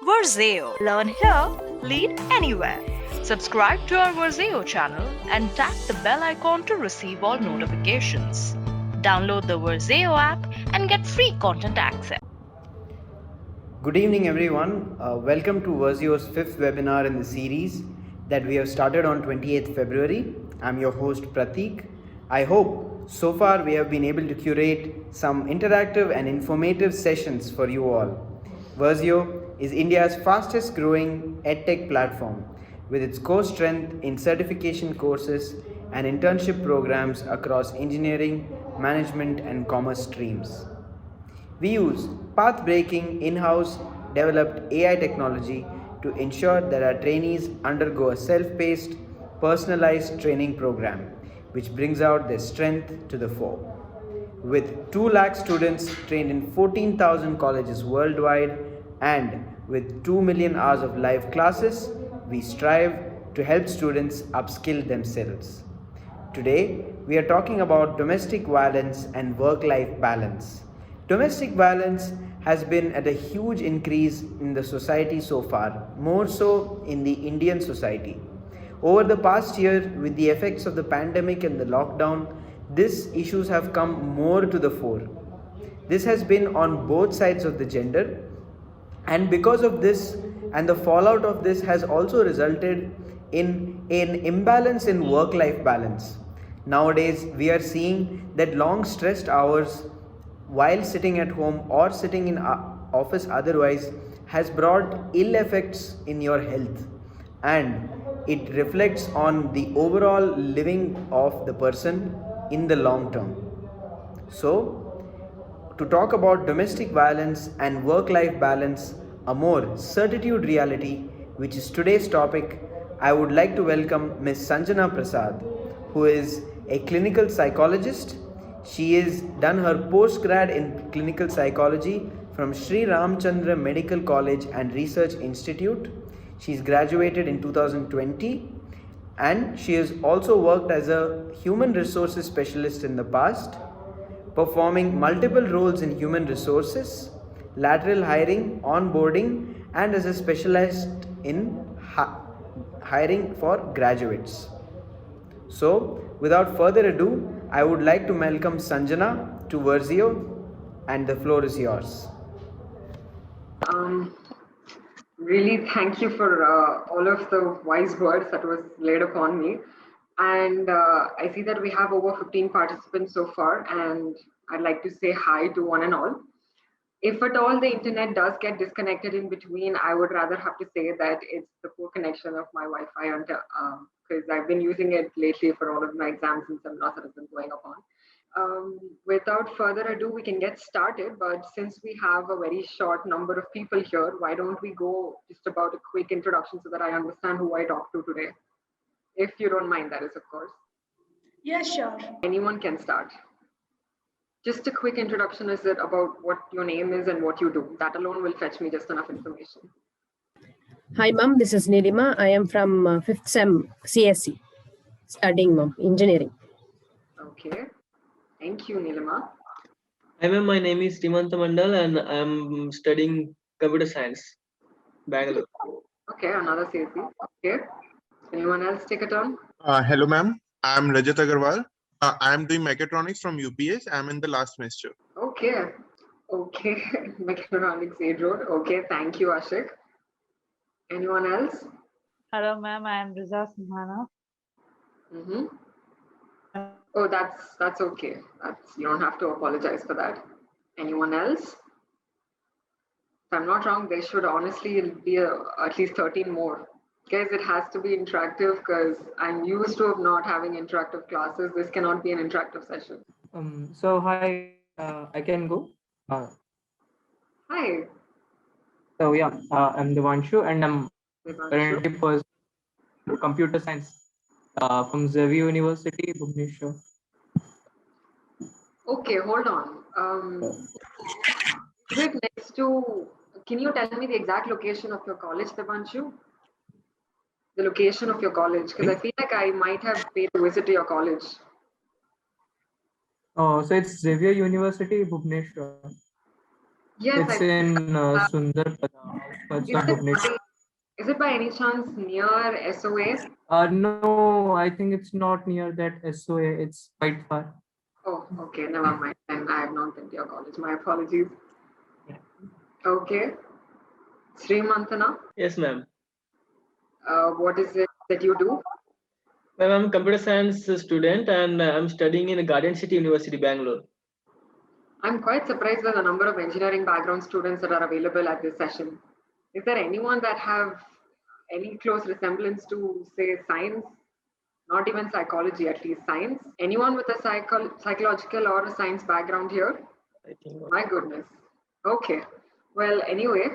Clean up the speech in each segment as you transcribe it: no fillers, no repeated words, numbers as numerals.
Verzeo. Learn here, lead anywhere. Subscribe to our Verzeo channel and tap the bell icon to receive all notifications. Download the Verzeo app and get free content access. Good evening, everyone. Welcome to Verzeo's fifth webinar in the series that we have started on 28th February. I'm your host Pratik. I hope so far we have been able to curate some interactive and informative sessions for you all. Verzeo is India's fastest growing edtech platform with its core strength in certification courses and internship programs across engineering, management, and commerce streams. We use path-breaking in-house developed AI technology to ensure that our trainees undergo a self-paced, personalized training program, which brings out their strength to the fore. With 2 lakh students trained in 14,000 colleges worldwide and with 2 million hours of live classes, we strive to help students upskill themselves. Today, we are talking about domestic violence and work-life balance. Domestic violence has been at a huge increase in the society so far, more so in the Indian society. Over the past year, with the effects of the pandemic and the lockdown, these issues have come more to the fore. This has been on both sides of the gender, and because of this and the fallout of this has also resulted in an imbalance in work-life balance. Nowadays, we are seeing that long stressed hours while sitting at home or sitting in office otherwise has brought ill effects in your health, and it reflects on the overall living of the person in the long term. So, to talk about domestic violence and work-life balance, a more certitude reality, which is today's topic, I would like to welcome Ms. Sanjana Prasad, who is a clinical psychologist. She has done her postgrad in clinical psychology from Sri Ramchandra Medical College and Research Institute. She's graduated in 2020, and she has also worked as a human resources specialist in the past, performing multiple roles in human resources, lateral hiring, onboarding, and as a specialist in hiring for graduates. So, without further ado, I would like to welcome Sanjana to Verzeo, and the floor is yours. Really, thank you for all of the wise words that was laid upon me. And I see that we have over 15 participants so far, and I'd like to say hi to one and all. If at all the internet does get disconnected in between, I would rather have to say that it's the poor connection of my Wi-Fi, because I've been using it lately for all of my exams and seminars that have been going upon. Without further ado, we can get started. But since we have a very short number of people here, why don't we go just about a quick introduction so that I understand who I talk to today? If you don't mind, that is, of course. Yeah, sure. Anyone can start. Just a quick introduction is it about what your name is and what you do. That alone will fetch me just enough information. Hi, ma'am. This is Nilima. I am from 5th SEM CSE, studying, ma'am, engineering. Okay. Thank you, Nilima. Hi, ma'am. My name is Timantha Mandal, and I'm studying computer science, Bangalore. Okay, another CSE. Okay. Anyone else take a turn? Hello, ma'am. I'm Rajat Agarwal. I'm doing mechatronics from UPS. I'm in the last semester. Okay. Okay. Mechatronics Aid Road. Okay. Thank you, Ashik. Anyone else? Hello, ma'am. I am Riza Sanjhana. Mm-hmm. Oh, that's okay. You don't have to apologize for that. Anyone else? If I'm not wrong, there should honestly be at least 13 more. Guys, it has to be interactive because I'm used to not having interactive classes. This cannot be an interactive session. So hi, I can go. Hi. So yeah, I'm Devanshu, and I'm currently pursuing computer science from Verzeo University, Bhubaneswar. Okay, hold on. Is it next to? Can you tell me the exact location of your college, Devanshu? The location of your college, because I feel like I might have paid a visit to your college. Oh, so it's Verzeo University, Bhubaneswar. Yes, It's in Sundar outskirts is of it Bhubaneswar. by, is it by any chance near SOA? No, I think it's not near that SOA. It's quite far. Oh, okay, never mind. Then I have not been to your college. My apologies. Yeah. Okay. Srimantana, Yes, ma'am. what is it that you do? Ma'am, I'm a computer science student and I'm studying in Guardian City University, Bangalore. I'm quite surprised by the number of engineering background students that are available at this session. Is there anyone that have any close resemblance to, say, science? Not even psychology, at least science. Anyone with a psychological or a science background here? I think. My goodness. Okay. Well, anyway,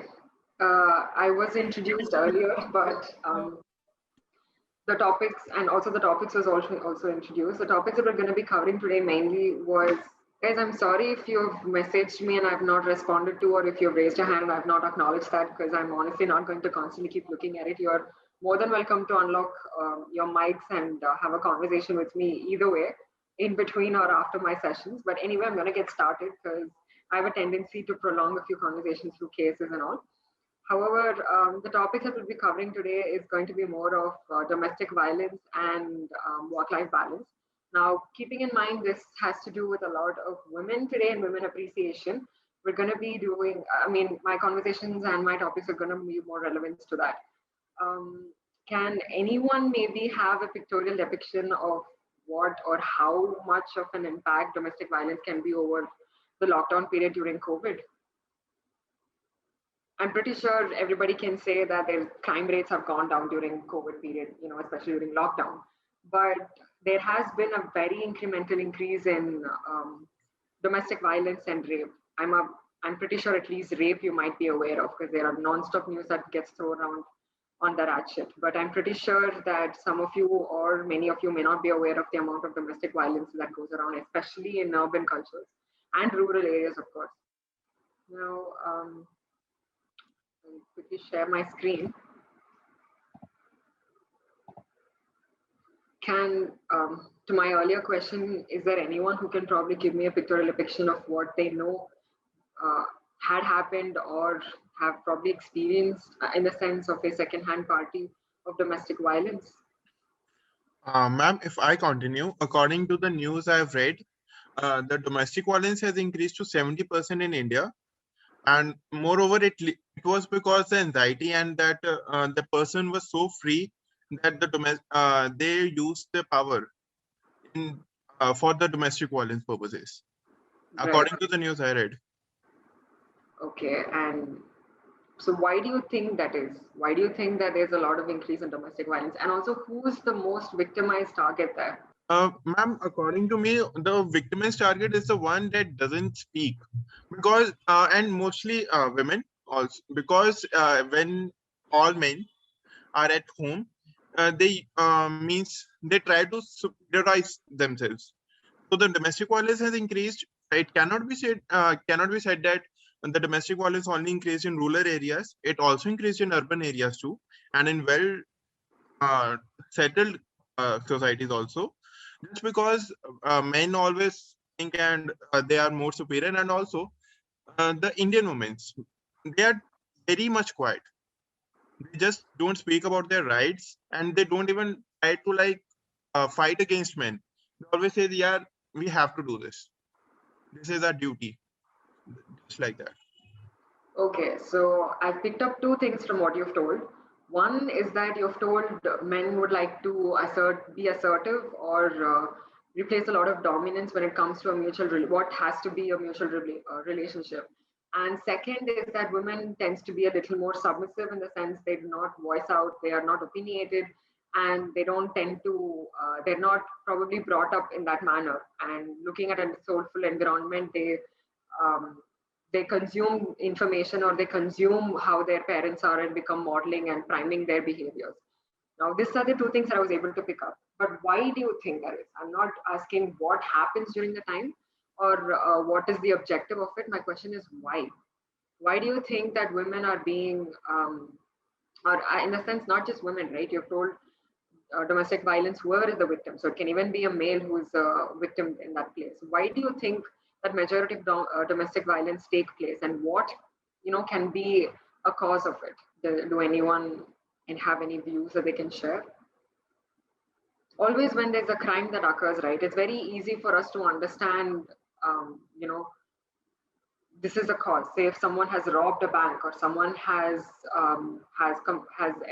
I was introduced earlier, but the topics and also the topics was also introduced. The topics that we're going to be covering today mainly was, guys, I'm sorry if you've messaged me and I've not responded to, or if you've raised a hand and I've not acknowledged that, because I'm honestly not going to constantly keep looking at it. You're more than welcome to unlock your mics and have a conversation with me either way, in between or after my sessions. But anyway, I'm going to get started because I have a tendency to prolong a few conversations through cases and all. However, the topic that we'll be covering today is going to be more of domestic violence and work-life balance. Now, keeping in mind this has to do with a lot of women today and women appreciation, we're going to be doing, I mean, my conversations and my topics are going to be more relevant to that. Can anyone maybe have a pictorial depiction of what or how much of an impact domestic violence can be over the lockdown period during COVID? I'm pretty sure everybody can say that their crime rates have gone down during COVID period, especially during lockdown. But there has been a very incremental increase in domestic violence and rape. I'm pretty sure at least rape you might be aware of because there are non-stop news that gets thrown around on the rat shit. But I'm pretty sure that some of you or many of you may not be aware of the amount of domestic violence that goes around, especially in urban cultures and rural areas, of course. Now, I'll quickly share my screen. To my earlier question, is there anyone who can probably give me a pictorial depiction of what they know had happened or have probably experienced in the sense of a second-hand party of domestic violence? Ma'am, if I continue, according to the news I've read, the domestic violence has increased to 70% in India. And moreover, it was because the anxiety and that the person was so free that they used the power for the domestic violence purposes, according to the news I read. Okay, and so why do you think that is? Why do you think that there's a lot of increase in domestic violence? And also, who's the most victimized target there? Ma'am, according to me, the victimized target is the one that doesn't speak, because and mostly women also, because when all men are at home, they means they try to superiorize themselves. So the domestic violence has increased. It cannot be said that the domestic violence only increased in rural areas. It also increased in urban areas too, and in well settled societies also. Just because men always think and they are more superior, and also the Indian women, they are very much quiet. They just don't speak about their rights, and they don't even try to fight against men. They always say, "Yeah, we have to do this. This is our duty," just like that. Okay, so I picked up two things from what you've told. One is that you've told men would like to be assertive or replace a lot of dominance when it comes to a what has to be a mutual relationship. And second is that women tends to be a little more submissive in the sense they do not voice out, they are not opinionated, and they don't tend to, they're not probably brought up in that manner. And looking at a soulful environment, they consume information or they consume how their parents are and become modeling and priming their behaviors. Now, these are the two things that I was able to pick up. But why do you think that is? I'm not asking what happens during the time or what is the objective of it. My question is why? Why do you think that women are being, or in a sense, not just women, right? You've told domestic violence, whoever is the victim. So it can even be a male who is a victim in that place. Why do you think that majority of domestic violence take place, and what can be a cause of it? Do anyone have any views that they can share? Always when there's a crime that occurs, right, it's very easy for us to understand, you know, this is a cause. Say if someone has robbed a bank, or someone has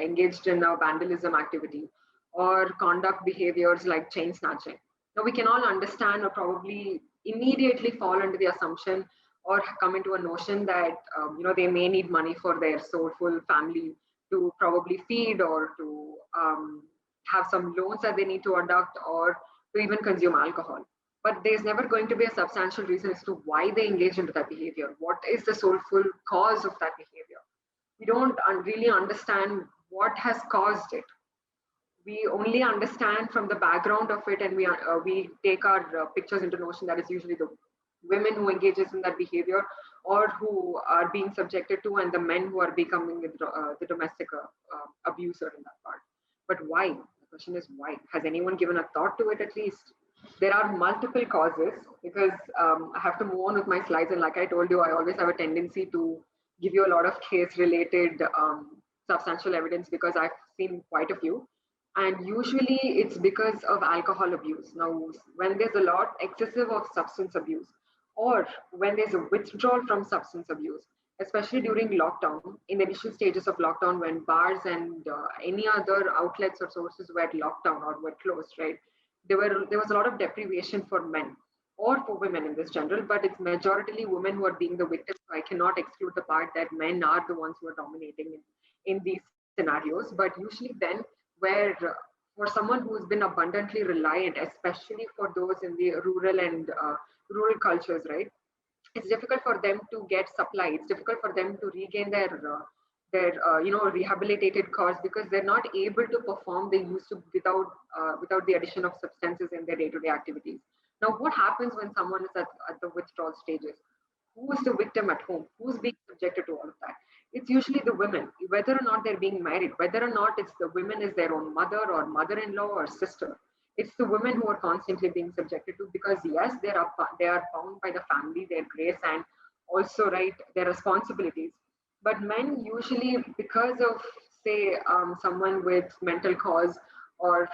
engaged in a vandalism activity, or conduct behaviors like chain snatching. Now we can all understand, or probably immediately fall into the assumption or come into a notion that they may need money for their soulful family to probably feed, or to have some loans that they need to adopt, or to even consume alcohol. But there's never going to be a substantial reason as to why they engage into that behavior. What is the soulful cause of that behavior? We don't really understand what has caused it. We only understand from the background of it, and we take our pictures into notion that it's usually the women who engages in that behavior, or who are being subjected to, and the men who are becoming the domestic abuser in that part. But why? The question is why. Has anyone given a thought to it at least? There are multiple causes, because I have to move on with my slides. And like I told you, I always have a tendency to give you a lot of case related substantial evidence, because I've seen quite a few. And usually it's because of alcohol abuse. Now, when there's a lot excessive of substance abuse, or when there's a withdrawal from substance abuse, especially during lockdown, in the initial stages of lockdown, when bars and any other outlets or sources were locked down or were closed, right? There was a lot of deprivation for men or for women in this general, but it's majoritarily women who are being the victims. So I cannot exclude the part that men are the ones who are dominating in these scenarios. But usually then, where for someone who's been abundantly reliant, especially for those in the rural and rural cultures, right? It's difficult for them to get supply. It's difficult for them to regain their rehabilitated cause, because they're not able to perform they used to without the addition of substances in their day-to-day activities. Now, what happens when someone is at the withdrawal stages? Who is the victim at home? Who's being subjected to all of that? It's usually the women, whether or not they're being married, whether or not it's the women is their own mother or mother-in-law or sister. It's the women who are constantly being subjected to, because yes, they are bound by the family, their grace, and also, right, their responsibilities. But men usually, because of, say, someone with mental cause, or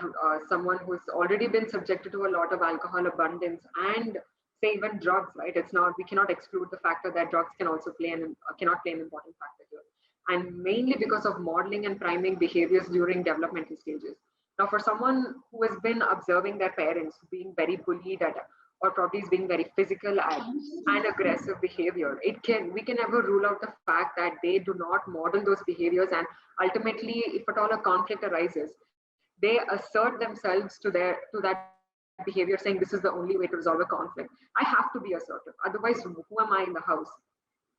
someone who's already been subjected to a lot of alcohol abundance, and say even drugs, right? It's not, we cannot exclude the factor that drugs can also cannot play an important factor here. And mainly because of modeling and priming behaviors during developmental stages. Now, for someone who has been observing their parents being very bullied at, or probably is being very physical and aggressive behavior, we can never rule out the fact that they do not model those behaviors, and ultimately, if at all a conflict arises, they assert themselves to that behavior, saying this is the only way to resolve a conflict. I have to be assertive, otherwise who am I in the house?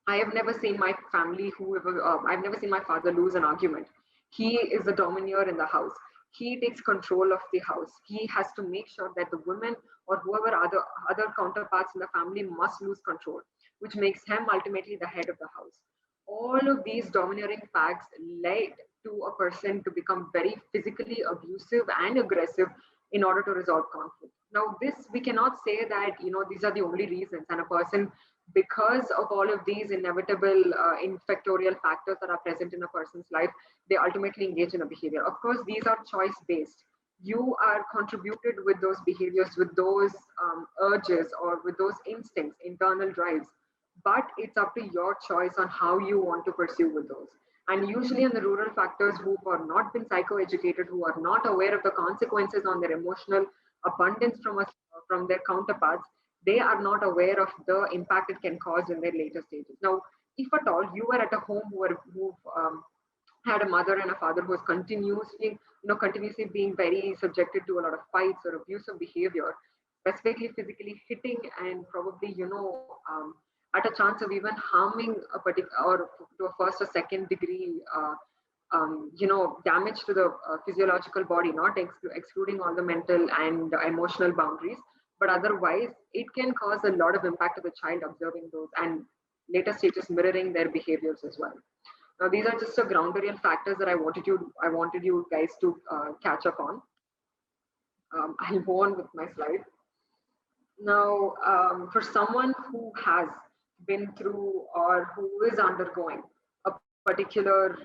I have never seen my family, I've never seen my father lose an argument. He is the domineer in the house. He takes control of the house. He has to make sure that the women or whoever other counterparts in the family must lose control, which makes him ultimately the head of the house. All of these domineering facts led to a person to become very physically abusive and aggressive in order to resolve conflict. Now, this, we cannot say that these are the only reasons, and a person, because of all of these inevitable infactorial factors that are present in a person's life, they ultimately engage in a behavior. Of course, these are choice based. You are contributed with those behaviors, with those urges, or with those instincts, internal drives, but it's up to your choice on how you want to pursue with those. And usually in the rural factors, who have not been psychoeducated, who are not aware of the consequences on their emotional abundance from their counterparts, they are not aware of the impact it can cause in their later stages. Now, if at all you were at a home who had a mother and a father who was continuously being very subjected to a lot of fights or abusive behavior, specifically physically hitting, and probably at a chance of even harming a particular, or to a first or second degree damage to the physiological body, not excluding all the mental and emotional boundaries, but otherwise it can cause a lot of impact to the child observing those, and later stages mirroring their behaviors as well. Now, these are just the groundarial factors that I wanted you guys to catch up on. I'll go on with my slide. Now, for someone who has been through or who is undergoing a particular,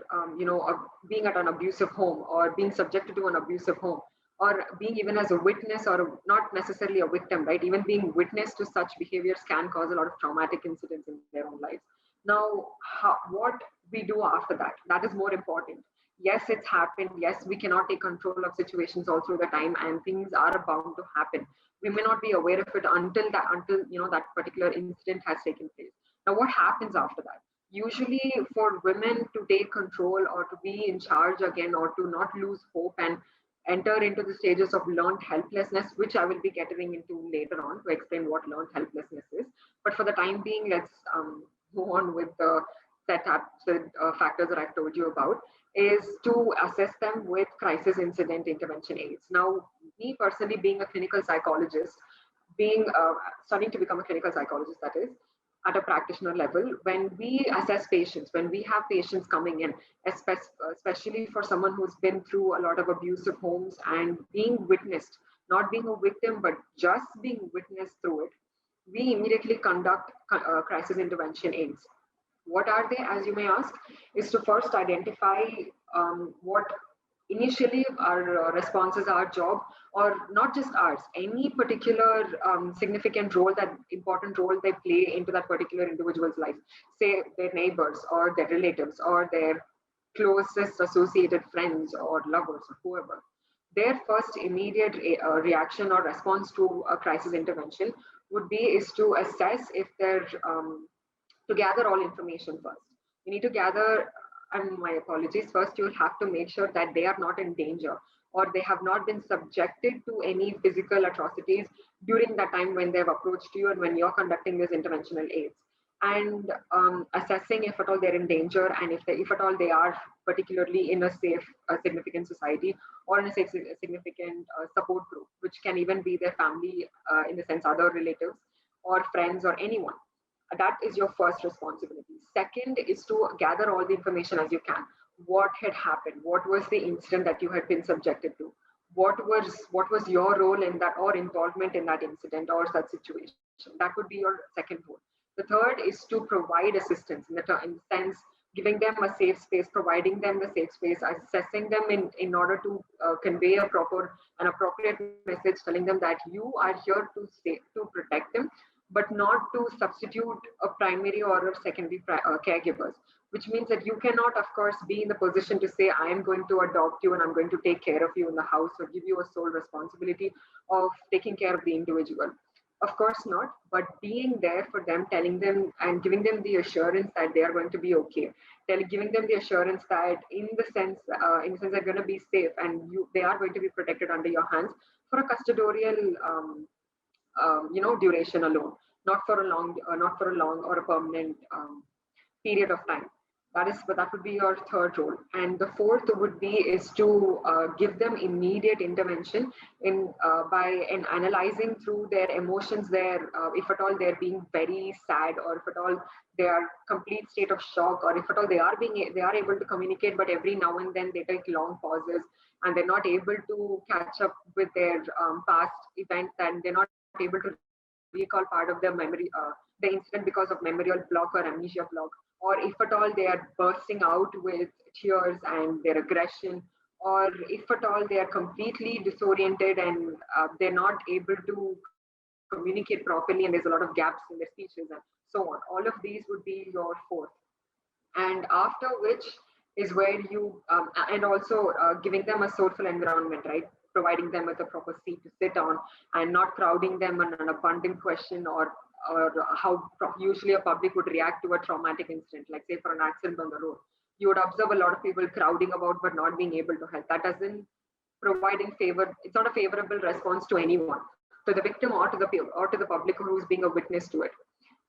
being at an abusive home or being subjected to an abusive home or being even as a witness or not necessarily a victim, right? Even being witness to such behaviors can cause a lot of traumatic incidents in their own lives. Now, what we do after that, that is more important. Yes, it's happened. Yes, we cannot take control of situations all through the time, and things are bound to happen. We may not be aware of it until that particular incident has taken place. Now, what happens after that? Usually, for women to take control or to be in charge again or to not lose hope and enter into the stages of learned helplessness, which I will be getting into later on to explain what learned helplessness is. But for the time being, let's move on with the factors that I've told you about, is to assess them with crisis incident intervention aids. Now, me personally, being a clinical psychologist, being studying to become a clinical psychologist, that is, at a practitioner level, when we assess patients, when we have patients coming in, especially for someone who's been through a lot of abusive homes and being witnessed, not being a victim, but just being witnessed through it, we immediately conduct crisis intervention aids. What are they, as you may ask, is to first identify what initially our responses, our job, or not just ours, any particular significant role, that important role they play into that particular individual's life, say their neighbors or their relatives or their closest associated friends or lovers or whoever. Their first immediate reaction or response to a crisis intervention would be is to assess if they're to gather all information first. You need to gather, and my apologies, first you'll have to make sure that they are not in danger or they have not been subjected to any physical atrocities during that time when they've approached you and when you're conducting these interventional aids. And assessing if at all they're in danger and if at all they are particularly in a safe, significant society or in a safe, significant support group, which can even be their family, in the sense other relatives or friends or anyone. That is your first responsibility. Second is to gather all the information as you can. What had happened? What was the incident that you had been subjected to? What was your role in that or involvement in that incident or such situation? That would be your second role. The third is to provide assistance in the sense giving them a safe space, providing them the safe space, assessing them in order to convey an appropriate message, telling them that you are here to protect them, but not to substitute a primary or a secondary caregivers, which means that you cannot, of course, be in the position to say, I am going to adopt you and I'm going to take care of you in the house or give you a sole responsibility of taking care of the individual. Of course not, but being there for them, telling them and giving them the assurance that they are going to be okay, giving them the assurance that in the sense they're going to be safe and they are going to be protected under your hands for a custodial duration alone, not for a long or a permanent period of time. That would be your third role. And the fourth would be is to give them immediate intervention by analyzing through their emotions, if at all they're being very sad, or if at all they are complete state of shock, or if at all they are able to communicate, but every now and then they take long pauses and they're not able to catch up with their past events, and they're not able to recall part of their memory, the incident, because of memorial block or amnesia block, or if at all they are bursting out with tears and their aggression, or if at all they are completely disoriented and they're not able to communicate properly and there's a lot of gaps in their speeches and so on. All of these would be your fourth. And after which is where you, and also giving them a soulful environment, right? Providing them with a proper seat to sit on and not crowding them on an abundant question or how usually a public would react to a traumatic incident, like say for an accident on the road. You would observe a lot of people crowding about but not being able to help. That doesn't provide in favor, it's not a favorable response to anyone, to the victim or to the public who is being a witness to it.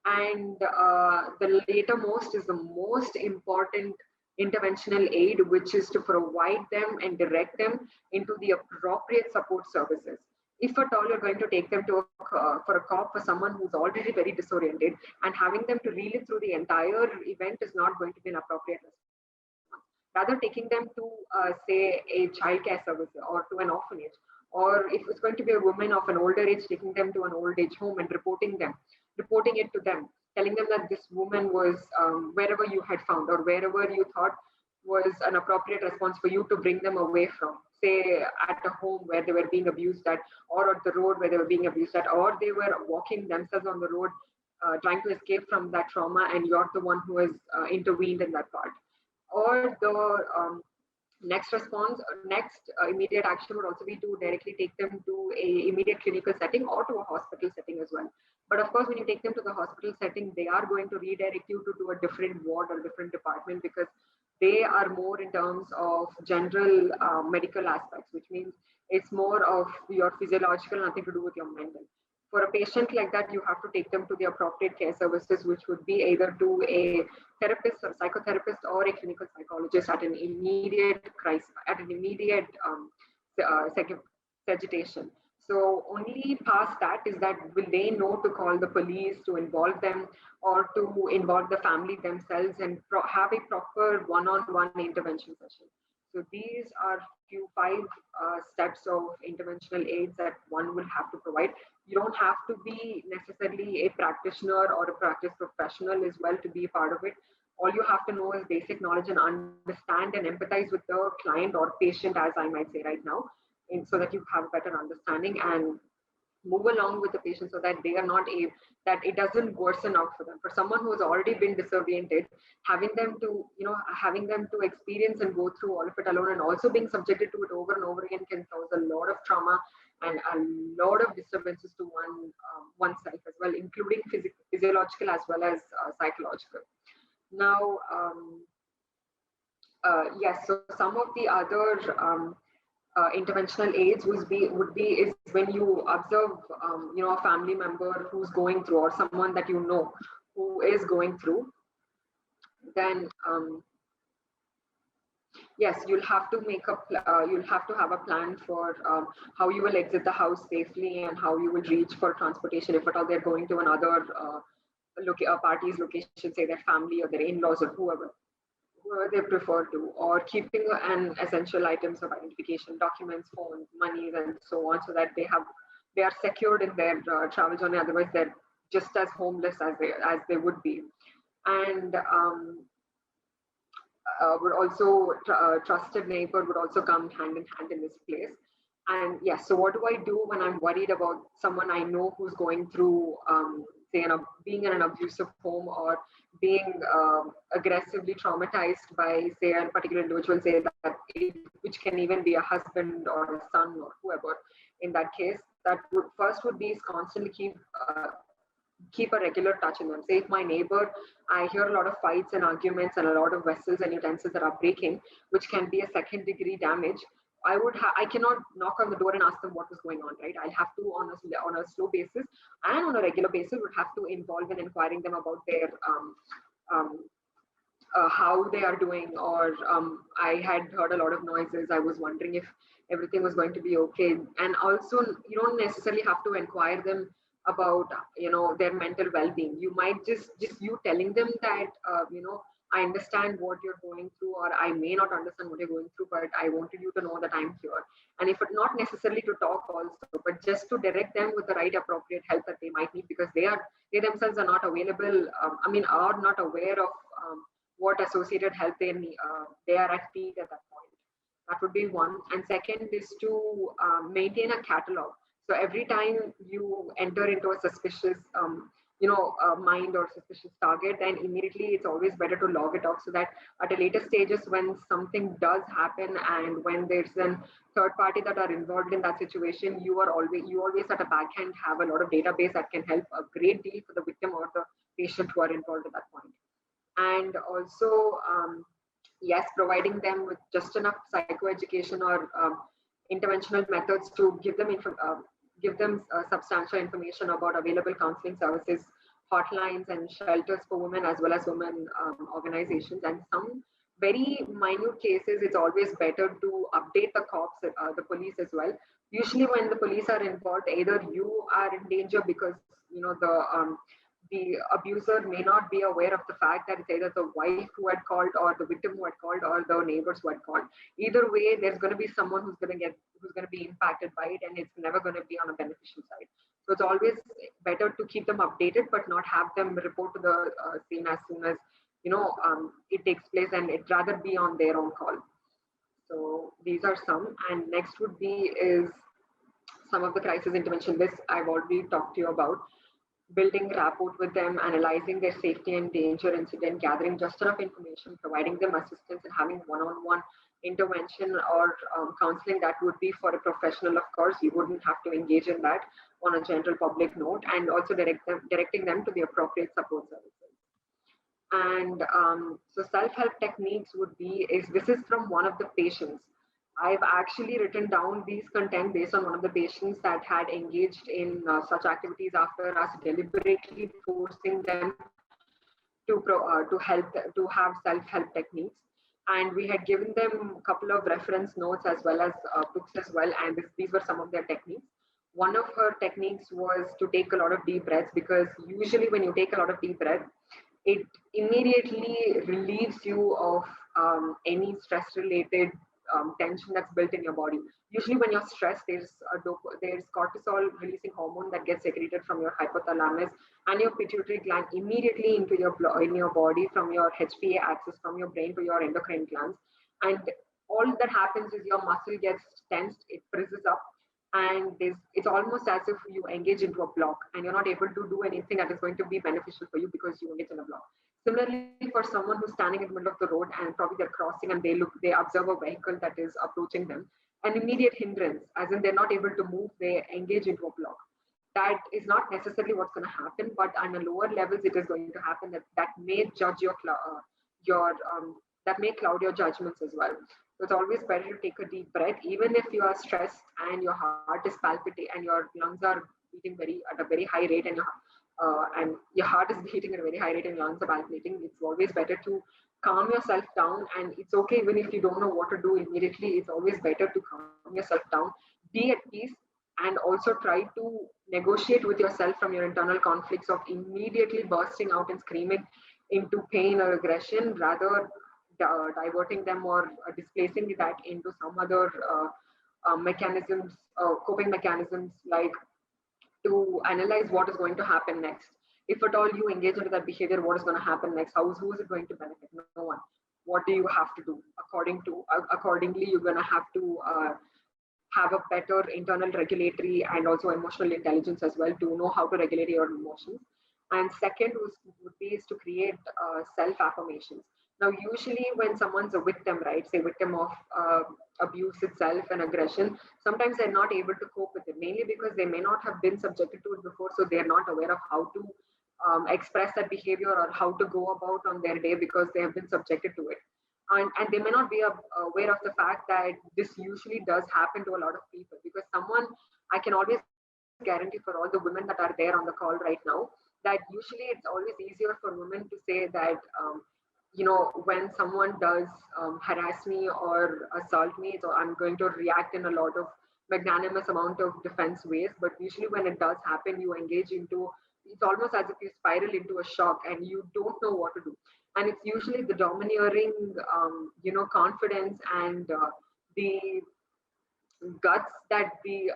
And the later most is the most important interventional aid, which is to provide them and direct them into the appropriate support services. If at all you're going to take them to for a cop for someone who's already very disoriented, and having them to relive through the entire event is not going to be an appropriate response. Rather, taking them to say a childcare service or to an orphanage Or if it's going to be a woman of an older age, taking them to an old age home and reporting it to them, telling them that this woman was wherever you had found or wherever you thought was an appropriate response for you to bring them away from, say at a home where they were being abused at, or at the road where they were being abused at, or they were walking themselves on the road trying to escape from that trauma, and you're the one who has intervened in that part. Or the next response, next immediate action would also be to directly take them to a immediate clinical setting or to a hospital setting as well. But of course, when you take them to the hospital setting, they are going to redirect you to a different ward or different department, because they are more in terms of general medical aspects, which means it's more of your physiological, nothing to do with your mental. For a patient like that, you have to take them to the appropriate care services, which would be either to a therapist or psychotherapist or a clinical psychologist at an immediate crisis, at an immediate agitation. So only past that is that will they know to call the police to involve them, or to involve the family themselves and have a proper one-on-one intervention session. So these are few 5 steps of interventional aids that one will have to provide. You don't have to be necessarily a practitioner or a practice professional as well to be a part of it. All you have to know is basic knowledge and understand and empathize with the client or patient, as I might say right now, so that you have a better understanding and move along with the patient, so that they are not that it doesn't worsen out for them. For someone who has already been disoriented, having them to experience and go through all of it alone, and also being subjected to it over and over again, can cause a lot of trauma and a lot of disturbances to oneself as well, including physiological as well as psychological. Now, yes, so some of the other interventional aids would be is when you observe a family member who's going through, or someone that you know who is going through, then yes, you'll have to have a plan for how you will exit the house safely and how you will reach for transportation if at all they're going to another party's location, say their family or their in-laws or whoever they prefer to, or keeping an essential items of identification, documents, phones, monies, and so on, so that they are secured in their travel journey. Otherwise, they're just as homeless as they would be. And would also trusted neighbor would also come hand in hand in this place. And yes, so what do I do when I'm worried about someone I know who's going through, say, being in an abusive home, or being aggressively traumatized by, say, a particular individual, say that which can even be a husband or a son or whoever. In that case, that would be is constantly keep a regular touch in them. Say if my neighbor, I hear a lot of fights and arguments and a lot of vessels and utensils that are breaking, which can be a second-degree damage. I cannot knock on the door and ask them what is going on, right? I'll have to, on a slow basis and on a regular basis, would have to involve in inquiring them about their how they are doing, or I had heard a lot of noises. I was wondering if everything was going to be okay. And also, you don't necessarily have to inquire them about their mental well-being. You might just you telling them that I understand what you're going through, or I may not understand what you're going through, but I wanted you to know that I'm here. And if it's not necessarily to talk also, but just to direct them with the right appropriate help that they might need, because they themselves are not available, are not aware of what associated help they are at need at that point. That would be one. And second is to maintain a catalog. So every time you enter into a suspicious mind or suspicious target, then immediately it's always better to log it off, so that at a later stages, when something does happen and when there's a third party that are involved in that situation, you always at a backhand have a lot of database that can help a great deal for the victim or the patient who are involved at that point. And also, yes, providing them with just enough psychoeducation or interventional methods to give them substantial information about available counseling services, hotlines, and shelters for women, as well as women organizations. And some very minute cases, it's always better to update the cops, the police as well. Usually when the police are involved, either you are in danger because the abuser may not be aware of the fact that it's either the wife who had called or the victim who had called or the neighbors who had called. Either way, there's going to be someone who's going to be impacted by it, and it's never going to be on a beneficial side. So it's always better to keep them updated, but not have them report to the scene as soon as it takes place, and it'd rather be on their own call. So these are some, and next would be is some of the crisis intervention. This I've already talked to you about. Building rapport with them, analyzing their safety and danger incident, gathering just enough information, providing them assistance, and having one-on-one intervention or counseling that would be for a professional. Of course, you wouldn't have to engage in that on a general public note, and also directing them to the appropriate support services. And so self-help techniques would be, this is from one of the patients. I've actually written down these content based on one of the patients that had engaged in such activities after us deliberately forcing them to have self-help techniques. And we had given them a couple of reference notes as well as books as well. And these were some of their techniques. One of her techniques was to take a lot of deep breaths, because usually when you take a lot of deep breath, it immediately relieves you of any stress-related tension that's built in your body. Usually when you're stressed, there's cortisol releasing hormone that gets secreted from your hypothalamus and your pituitary gland immediately into in your body, from your HPA axis, from your brain to your endocrine glands. And all that happens is your muscle gets tensed, it frizzes up, and it's almost as if you engage into a block and you're not able to do anything that is going to be beneficial for you because you engage in a block. Similarly, for someone who's standing in the middle of the road and probably they're crossing and they observe a vehicle that is approaching them, an immediate hindrance, as in they're not able to move, they engage into a block. That is not necessarily what's going to happen, but on a lower levels, it is going to happen that may judge that may cloud your judgments as well. So it's always better to take a deep breath, even if you are stressed and your heart is palpitating and your lungs are beating at a very high rate, and your heart is beating at a very high rate and your lungs are palpitating. It's always better to calm yourself down, and it's okay even if you don't know what to do immediately. It's always better to calm yourself down, be at peace, and also try to negotiate with yourself from your internal conflicts of immediately bursting out and screaming into pain or aggression, rather diverting them or displacing that into some other mechanisms, coping mechanisms, like to analyze what is going to happen next. If at all you engage into that behavior, what is going to happen next? Who is it going to benefit? No one. What do you have to do? Accordingly, you're going to have to have a better internal regulatory and also emotional intelligence as well to know how to regulate your emotions. And second would be is to create self-affirmations. Now, usually when someone's a victim, right, say victim of abuse itself and aggression, sometimes they're not able to cope with it, mainly because they may not have been subjected to it before, so they're not aware of how to express that behavior or how to go about on their day because they have been subjected to it. And they may not be aware of the fact that this usually does happen to a lot of people, because I can always guarantee for all the women that are there on the call right now, that usually it's always easier for women to say that, when someone does harass me or assault me, so I'm going to react in a lot of magnanimous amount of defense ways. But usually when it does happen, you engage into, it's almost as if you spiral into a shock and you don't know what to do. And it's usually the domineering, confidence and the guts that the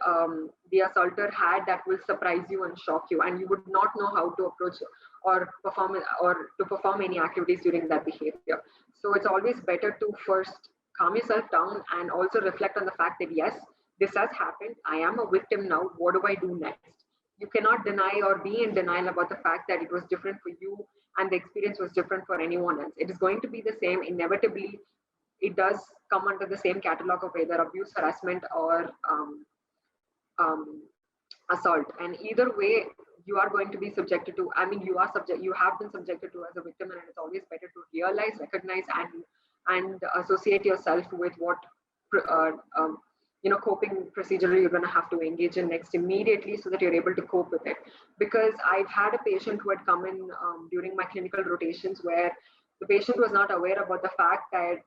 assaulter had that will surprise you and shock you, and you would not know how to approach or perform any activities during that behavior. So it's always better to first calm yourself down and also reflect on the fact that yes, this has happened. I am a victim now. What do I do next? You cannot deny or be in denial about the fact that it was different for you and the experience was different for anyone else. It is going to be the same. Inevitably, it does come under the same catalog of either abuse, harassment, or assault. And either way, you are going to be subjected to, you have been subjected to as a victim, and it's always better to realize, recognize, and associate yourself with what coping procedure you're going to have to engage in next immediately, so that you're able to cope with it. Because I've had a patient who had come in during my clinical rotations where the patient was not aware about the fact that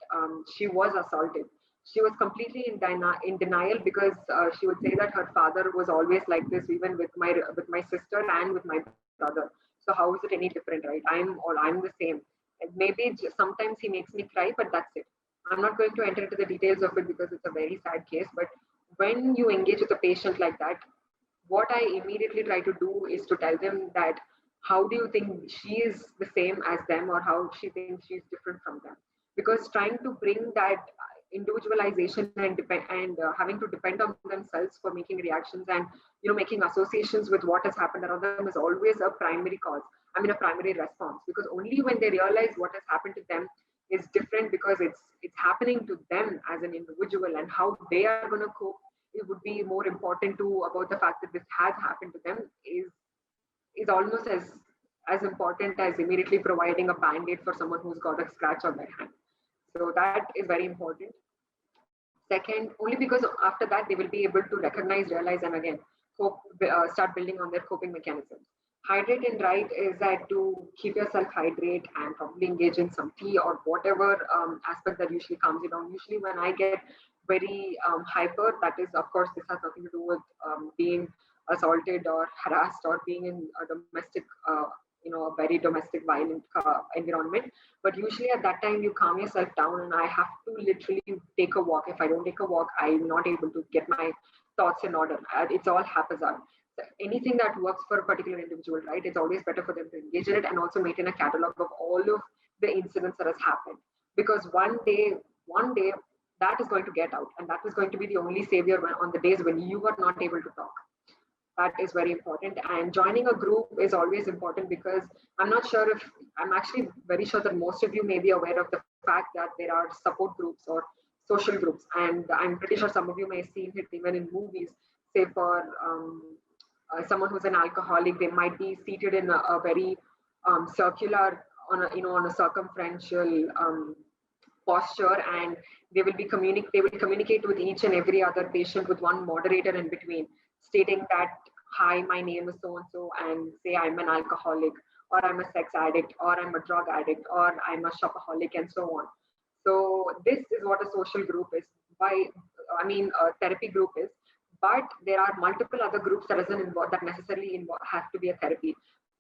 she was assaulted. She was completely in denial because she would say that her father was always like this, even with my sister and with my brother. So how is it any different, right? I'm the same. And maybe sometimes he makes me cry, but that's it. I'm not going to enter into the details of it because it's a very sad case. But when you engage with a patient like that, what I immediately try to do is to tell them that how do you think she is the same as them, or how she thinks she's different from them? Because trying to bring that individualization and having to depend on themselves for making reactions and making associations with what has happened around them is always a primary cause. I mean, a primary response, because only when they realize what has happened to them is different because it's happening to them as an individual, and how they are going to cope, it would be more important to about the fact that this has happened to them is almost as important as immediately providing a band-aid for someone who's got a scratch on their hand. So that is very important. Second, only because after that they will be able to recognize, realize, and again start building on their coping mechanisms. Hydrate and write is that to keep yourself hydrate and probably engage in some tea or whatever aspect that usually comes down. Usually when I get very hyper, that is, of course, this has nothing to do with being assaulted or harassed or being in a domestic, a very domestic violent environment. But usually at that time, you calm yourself down, and I have to literally take a walk. If I don't take a walk, I'm not able to get my thoughts in order. It's all haphazard. So anything that works for a particular individual, right? It's always better for them to engage in it and also maintain a catalog of all of the incidents that has happened. Because one day, that is going to get out, and that is going to be the only savior on the days when you are not able to talk. That is very important. And joining a group is always important, because I'm actually very sure that most of you may be aware of the fact that there are support groups or social groups, and I'm pretty sure some of you may have seen it even in movies. Say for someone who's an alcoholic, they might be seated in a very circular, on a circumferential posture, and they will communicate with each and every other patient with one moderator in between, stating that, hi, my name is so and so, and say I'm an alcoholic, or I'm a sex addict, or I'm a drug addict, or I'm a shopaholic, and so on. So this is what a social group is. A therapy group is. But there are multiple other groups that necessarily have to be a therapy,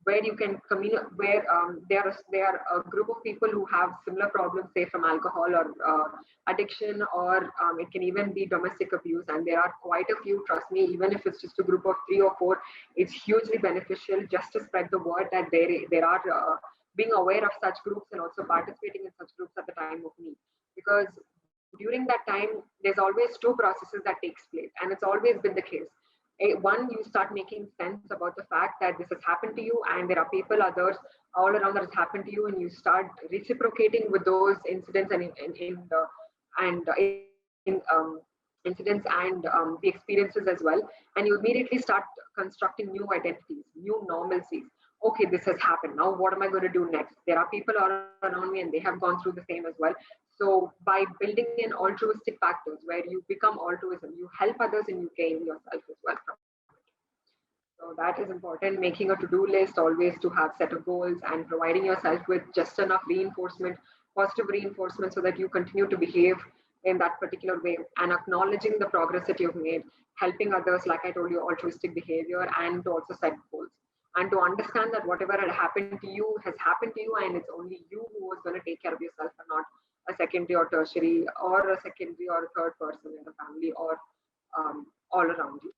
where you can communicate, where there are a group of people who have similar problems, say from alcohol or addiction, or it can even be domestic abuse. And there are quite a few, trust me, even if it's just a group of 3 or 4, it's hugely beneficial just to spread the word that there are being aware of such groups and also participating in such groups at the time of need. Because during that time, there's always 2 processes that takes place, and it's always been the case. One, you start making sense about the fact that this has happened to you, and there are others all around that has happened to you, and you start reciprocating with those incidents incidents and the experiences as well, and you immediately start constructing new identities, new normalcies. Okay, this has happened. Now, what am I going to do next? There are people all around me, and they have gone through the same as well. So by building in altruistic factors where you become altruism, you help others and you gain yourself as well from it. So that is important. Making a to-do list, always to have set of goals, and providing yourself with just enough reinforcement, positive reinforcement, so that you continue to behave in that particular way, and acknowledging the progress that you've made, helping others, like I told you, altruistic behavior, and to also set goals. And to understand that whatever had happened to you has happened to you, and it's only you who is going to take care of yourself, and not a secondary or tertiary or a secondary or a third person in the family or all around you.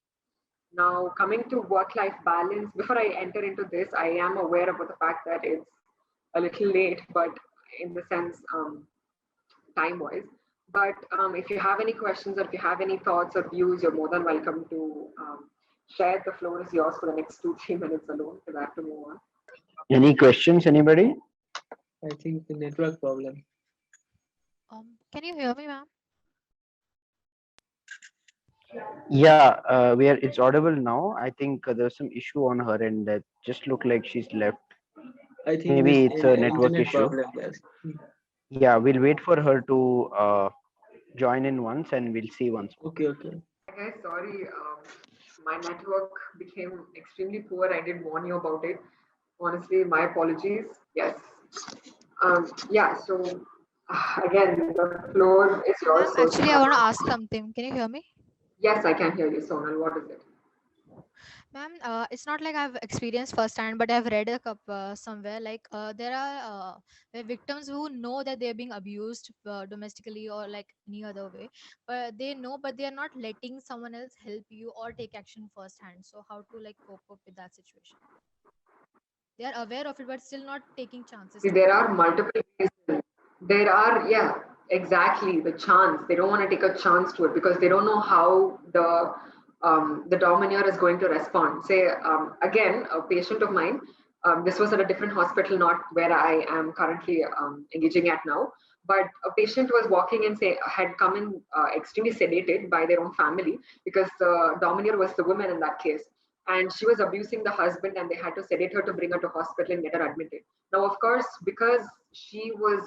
Now, coming to work-life balance, before I enter into this, I am aware about the fact that it's a little late, but in the sense time-wise. But if you have any questions, or if you have any thoughts or views, you're more than welcome to share. The floor is yours for the next 2-3 minutes alone, because I have to move on. Any questions, anybody? I think the network problem. Can you hear me, ma'am? Yeah, it's audible now. I think there's some issue on her end that just look like she's left. I think Maybe it's a network issue. Problem, yes. Yeah, we'll wait for her to join in once, and we'll see once. Okay. Okay, sorry. My network became extremely poor. I did warn you about it. Honestly, my apologies. Yes. Yeah, so again, the floor is yours. Actually, I want to ask something. Can you hear me? Yes, I can hear you, Sonal. What is it? Ma'am, it's not like I've experienced firsthand, but I've read a couple somewhere like there are victims who know that they're being abused domestically or like any other way, but they know, but they are not letting someone else help you or take action firsthand. So how to like cope up with that situation? They are aware of it, but still not taking chances See, to there help. are multiple reasons. There are, yeah, exactly the chance. They don't want to take a chance to it because they don't know how the domineer is going to respond. Say again, a patient of mine. This was at a different hospital, not where I am currently engaging at now. But a patient was walking and say had come in extremely sedated by their own family because the domineer was the woman in that case, and she was abusing the husband, and they had to sedate her to bring her to hospital and get her admitted. Now, of course, because she was,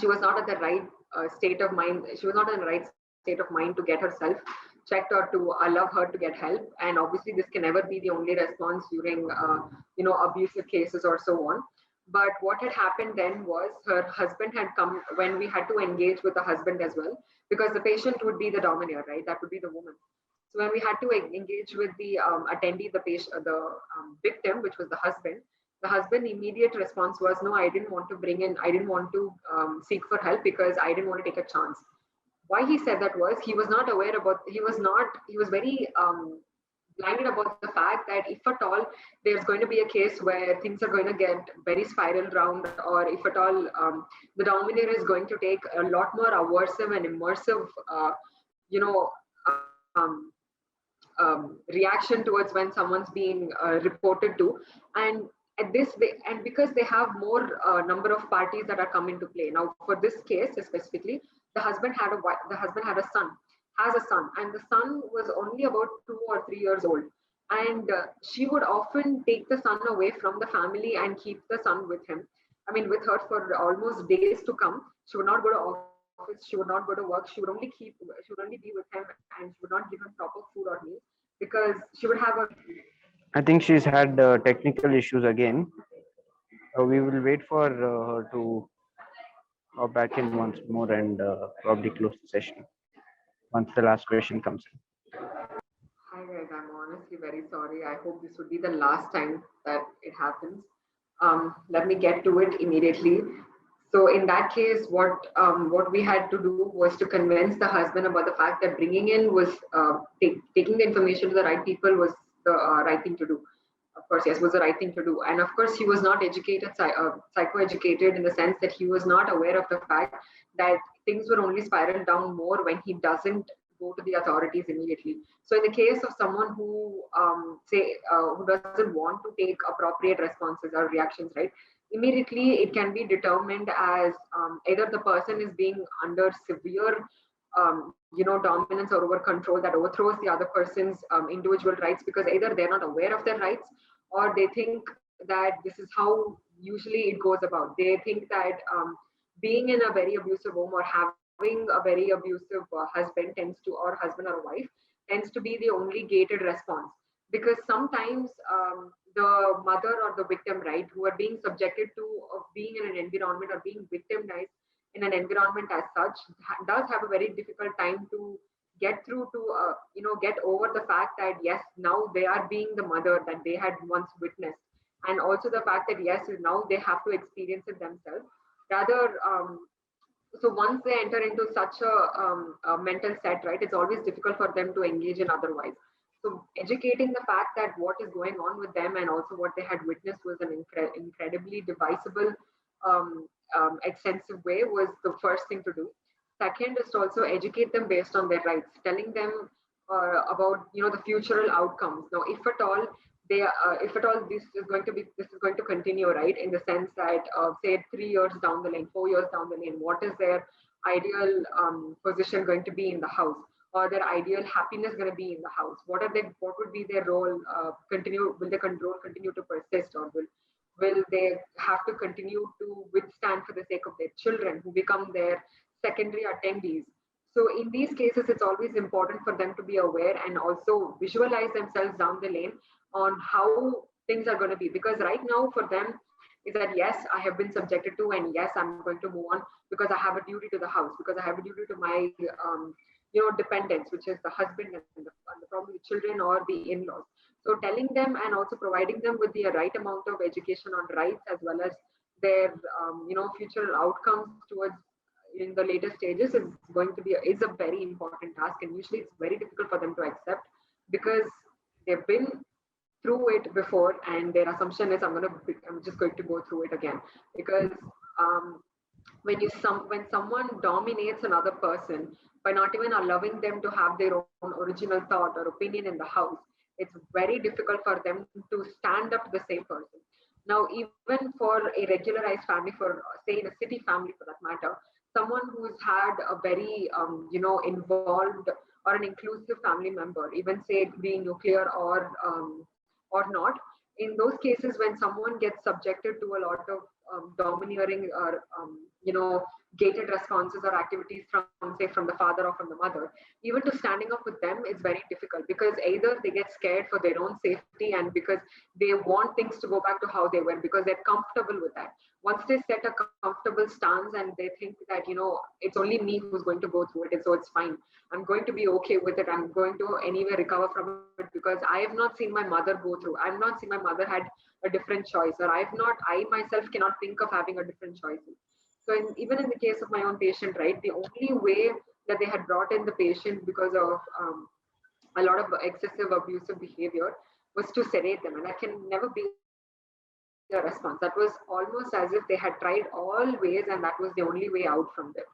she was not at the right state of mind. She was not in the right state of mind to get herself checked or to allow her to get help. And obviously, this can never be the only response during, abusive cases or so on. But what had happened then was her husband had come when we had to engage with the husband as well, because the patient would be the domineer, right? That would be the woman. So when we had to engage with the attendee, the patient, the victim, which was the husband immediate response was, no, I didn't want to bring in, I didn't want to seek for help because I didn't want to take a chance. Why he said that was he was not aware about, he was very blinded about the fact that if at all there's going to be a case where things are going to get very spiral round, or if at all the domineer is going to take a lot more aversive and immersive, you know, um, reaction towards when someone's being reported to. And at this they, and because they have more number of parties that are come into play. Now for this case specifically, the husband had a son, has a son, and the son was only about 2 or 3 years old. And she would often take the son away from the family and keep the son with him, I mean with her, for almost days to come. She would not go to office, she would not go to work, she would only be with him, and she would not give him proper food or meals, because she would have a. I think she's had technical issues again. We will wait for her to hop back in once more and probably close the session once the last question comes in. Hi guys, I'm honestly very sorry. I hope this would be the last time that it happens. Let me get to it immediately. So in that case, what we had to do was to convince the husband about the fact that bringing in was taking the information to the right people was the right thing to do. Of course, yes, was the right thing to do. And of course, he was not educated, psychoeducated, in the sense that he was not aware of the fact that things will only spiral down more when he doesn't go to the authorities immediately. So in the case of someone who who doesn't want to take appropriate responses or reactions, right? Immediately it can be determined as either the person is being under severe dominance or over control that overthrows the other person's individual rights, because either they're not aware of their rights, or they think that this is how usually it goes about. They think that being in a very abusive home or having a very abusive husband tends to, or husband or wife, tends to be the only gated response. Because sometimes the mother or the victim, right, who are being subjected to being in an environment or being victimized in an environment as such, does have a very difficult time to get through to get over the fact that yes, now they are being the mother that they had once witnessed, and also the fact that yes, now they have to experience it themselves. Rather, so once they enter into such a mental set, right, it's always difficult for them to engage in otherwise. So educating the fact that what is going on with them and also what they had witnessed was an incredibly divisible, extensive way, was the first thing to do. Second is to also educate them based on their rights, telling them about the futural outcomes. Now, if at all this is going to continue, right, in the sense that say 3 years down the lane, 4 years down the lane, what is their ideal position going to be in the house, or their ideal happiness going to be in the house? What would be their role? Will the role continue to persist, or will they have to continue to withstand for the sake of their children who become their secondary attendees? So in these cases, it's always important for them to be aware and also visualize themselves down the lane on how things are going to be. Because right now for them is that, yes, I have been subjected to, and yes, I'm going to move on because I have a duty to the house, because I have a duty to my, dependents, which is the husband and probably the children or the in-laws. So telling them and also providing them with the right amount of education on rights as well as their future outcomes towards in the later stages is going to be is a very important task, and usually it's very difficult for them to accept because they've been through it before, and their assumption is I'm just going to go through it again because um, when someone dominates another person by not even allowing them to have their own original thought or opinion in the house, it's very difficult for them to stand up to the same person. Now, even for a regularized family, for say in a city family for that matter, someone who's had a very involved or an inclusive family member, even say being nuclear or not, in those cases when someone gets subjected to a lot of domineering or gated responses or activities from say from the father or from the mother, even to standing up with them is very difficult because either they get scared for their own safety and because they want things to go back to how they were because they're comfortable with that. Once they set a comfortable stance and they think that it's only me who's going to go through it, and so it's fine, I'm going to be okay with it, I'm going to anyway recover from it because I have not seen my mother go through, I've not seen my mother had a different choice, or I myself cannot think of having a different choice. So even in the case of my own patient, right, the only way that they had brought in the patient because of a lot of excessive abusive behavior was to sedate them, and that can never be the response. That was almost as if they had tried all ways and that was the only way out from them.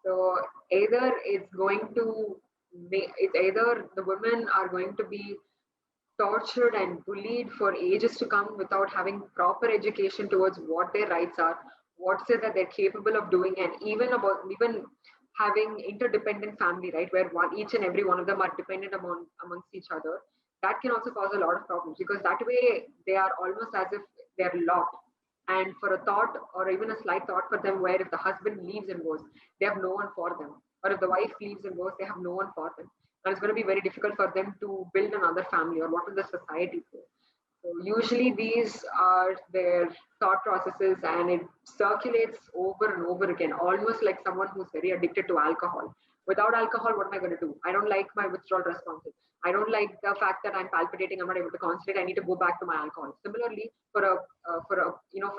So either it's either the women are going to be tortured and bullied for ages to come without having proper education towards what their rights are, what's it that they're capable of doing, and even having interdependent family, right, where each and every one of them are dependent amongst each other. That can also cause a lot of problems because that way they are almost as if they're locked. And for a thought or even a slight thought for them where if the husband leaves and goes, they have no one for them. Or if the wife leaves and goes, they have no one for them. And it's going to be very difficult for them to build another family, or what will the society say? So usually these are their thought processes and it circulates over and over again, almost like someone who's very addicted to alcohol. Without alcohol, what am I going to do? I don't like my withdrawal responses. I don't like the fact that I'm palpitating. I'm not able to concentrate. I need to go back to my alcohol. Similarly, for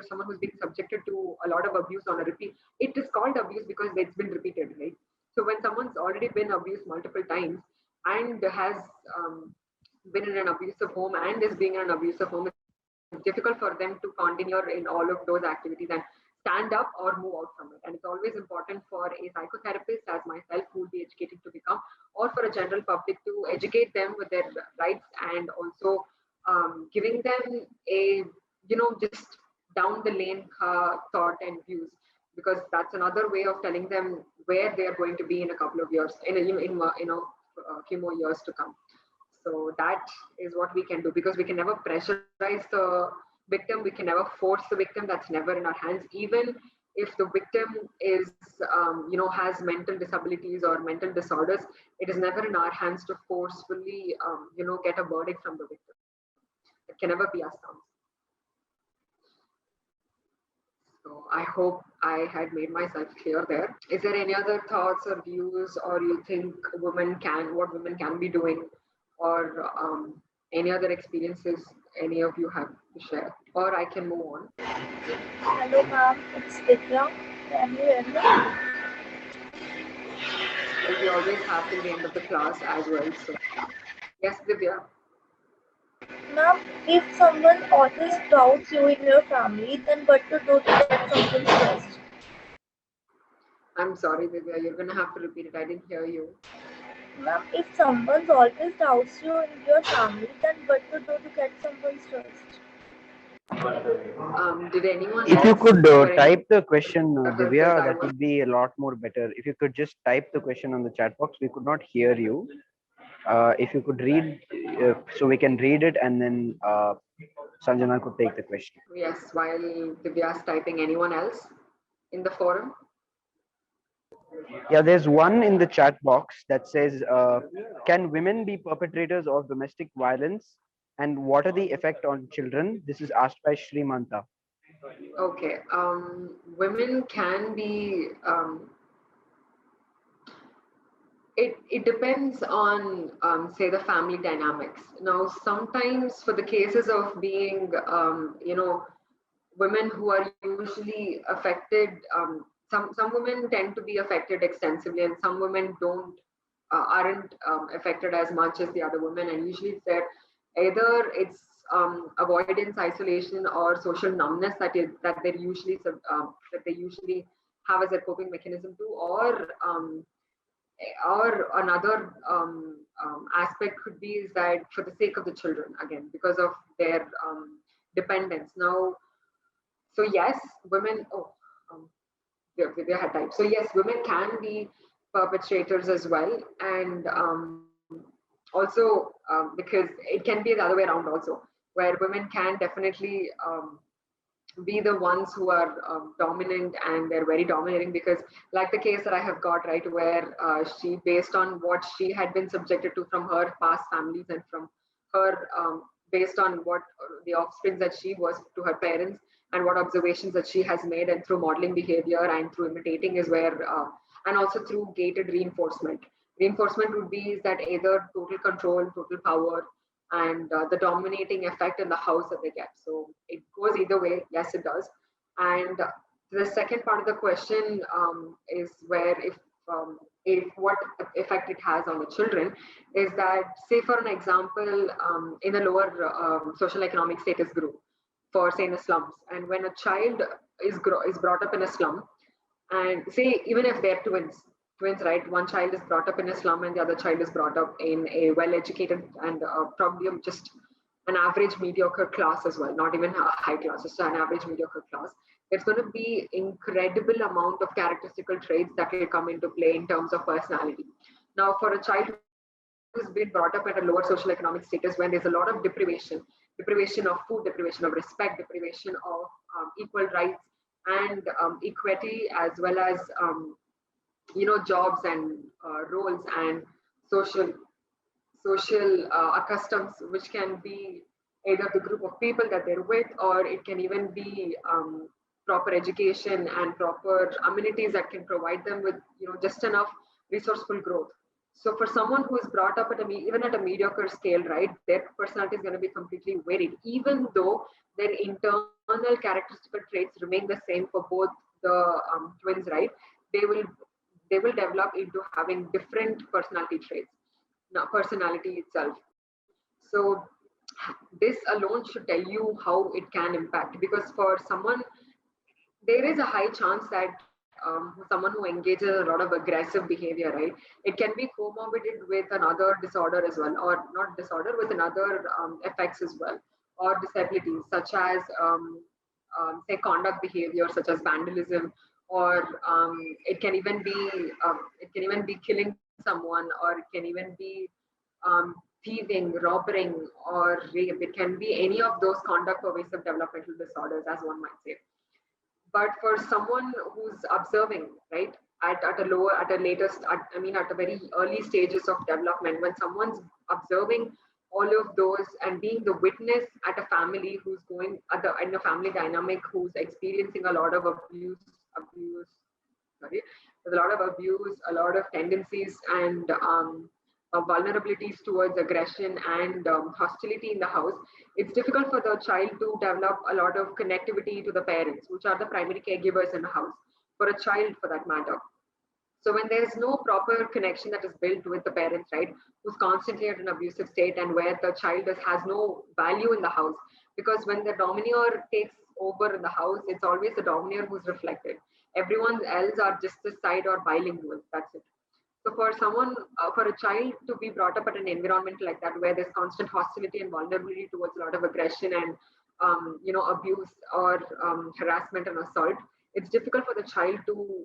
someone who's been subjected to a lot of abuse on a repeat, it is called abuse because it's been repeated, right? So when someone's already been abused multiple times and has been in an abusive home and is being in an abusive home, it's difficult for them to continue in all of those activities and stand up or move out from it. And it's always important for a psychotherapist as myself who will be educating to become, or for a general public to educate them with their rights and also giving them a just down the lane thought and views, because that's another way of telling them where they are going to be in a couple of years, in a few more years to come. So that is what we can do, because we can never pressurize the victim. We can never force the victim. That's never in our hands. Even if the victim is, has mental disabilities or mental disorders, it is never in our hands to forcefully, get a verdict from the victim. It can never be our stance. So I hope I had made myself clear there. Is there any other thoughts or views, or you think what women can be doing, or any other experiences any of you have to share? Or I can move on. Hello ma'am, it's Divya. Can you hear me? Well, we always have till the end of the class as well. So yes, Divya. Ma'am, if someone always doubts you in your family, then what to do to get someone's trust? I'm sorry, Divya, you're gonna have to repeat it. I didn't hear you. Ma'am, if someone always doubts you in your family, then what to do to get someone's trust? Did anyone If you else could hear type the question, Because Divya, I that was- would be a lot more better. If you could just type the question on the chat box, we could not hear you. If you could read, so we can read it, and then Sanjana could take the question. Yes, while Divya's typing, anyone else in the forum? Yeah, there's one in the chat box that says, can women be perpetrators of domestic violence, and what are the effect on children? This is asked by Srimanta. Okay, women can be It depends on, say, the family dynamics. Now, sometimes for the cases of being, women who are usually affected, some women tend to be affected extensively, and some women aren't affected as much as the other women. And usually, either it's avoidance, isolation, or social numbness that they usually have as a coping mechanism too, or another aspect could be is that for the sake of the children, again, because of their dependence. Now, so yes, women. They had types. So yes, women can be perpetrators as well, and also because it can be the other way around also, where women can definitely be the ones who are dominant, and they're very dominating, because like the case that I have got, right, where she, based on what she had been subjected to from her past families, and from her based on what the offspring that she was to her parents, and what observations that she has made, and through modeling behavior and through imitating is where and also through gated reinforcement would be is that either total control, total power, and the dominating effect in the house that they get. So it goes either way. Yes, it does. And the second part of the question is where if what effect it has on the children is that, say for an example, in a lower social economic status group, for say in the slums, and when a child is brought up in a slum, and say even if they're twins, right? One child is brought up in a slum and the other child is brought up in a well-educated and probably just an average mediocre class as well, not even a high class, just an average mediocre class. There's going to be incredible amount of characteristical traits that will come into play in terms of personality. Now, for a child who's been brought up at a lower social economic status, when there's a lot of deprivation of food, deprivation of respect, deprivation of equal rights and equity, as well as jobs and roles and social customs, which can be either the group of people that they're with, or it can even be proper education and proper amenities that can provide them with just enough resourceful growth. So for someone who is brought up even at a mediocre scale, right, their personality is going to be completely varied, even though their internal characteristical traits remain the same for both the twins, right? They will develop into having different personality traits, not personality itself. So this alone should tell you how it can impact, because for someone, there is a high chance that someone who engages a lot of aggressive behavior, right, it can be comorbid with another disorder as well, or not disorder, with another effects as well, or disabilities such as say conduct behavior such as vandalism, or it can even be killing someone, or it can even be thieving, robbing, or rape. It can be any of those conduct pervasive developmental disorders, as one might say. But for someone who's observing, right, at a lower, at a latest, at a very early stages of development, when someone's observing all of those and being the witness at a family who's going in a family dynamic who's experiencing a lot of sorry, there's a lot of abuse, a lot of tendencies and vulnerabilities towards aggression and hostility in the house, it's difficult for the child to develop a lot of connectivity to the parents, which are the primary caregivers in the house, for a child for that matter. So when there's no proper connection that is built with the parents, right, who's constantly at an abusive state, and where the child has no value in the house, because when the domineer takes over in the house, it's always the domineer who's reflected. Everyone else are just the side or bilingual. That's it. So for someone, for a child to be brought up at an environment like that, where there's constant hostility and vulnerability towards a lot of aggression and abuse or harassment and assault, it's difficult for the child to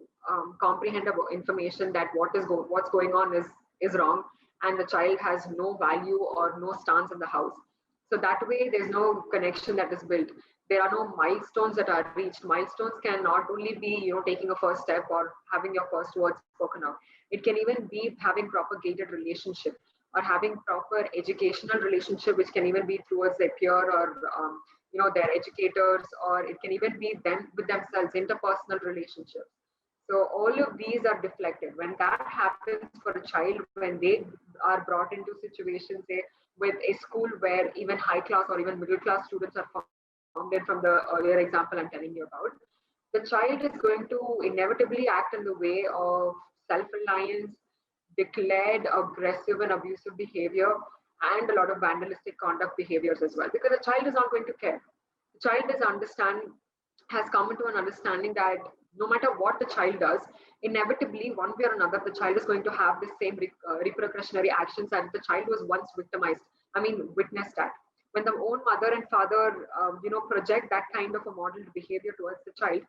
comprehend about information that what's going on is wrong, and the child has no value or no stance in the house. So that way, there's no connection that is built. There are no milestones that are reached. Milestones can not only be taking a first step or having your first words spoken out. It can even be having propagated relationship, or having proper educational relationship, which can even be towards their peer or their educators, or it can even be them with themselves, interpersonal relationships. So all of these are deflected. When that happens for a child, when they are brought into situations, say, with a school where even high class or even middle class students are formed in, from the earlier example I'm telling you about, the child is going to inevitably act in the way of self-reliance, declared aggressive and abusive behavior, and a lot of vandalistic conduct behaviors as well. Because the child is not going to care. The child has come into an understanding that no matter what the child does, inevitably, one way or another, the child is going to have the same repercussionary actions that the child was once victimized. I mean, witnessed at. When the own mother and father, project that kind of a modeled behavior towards the child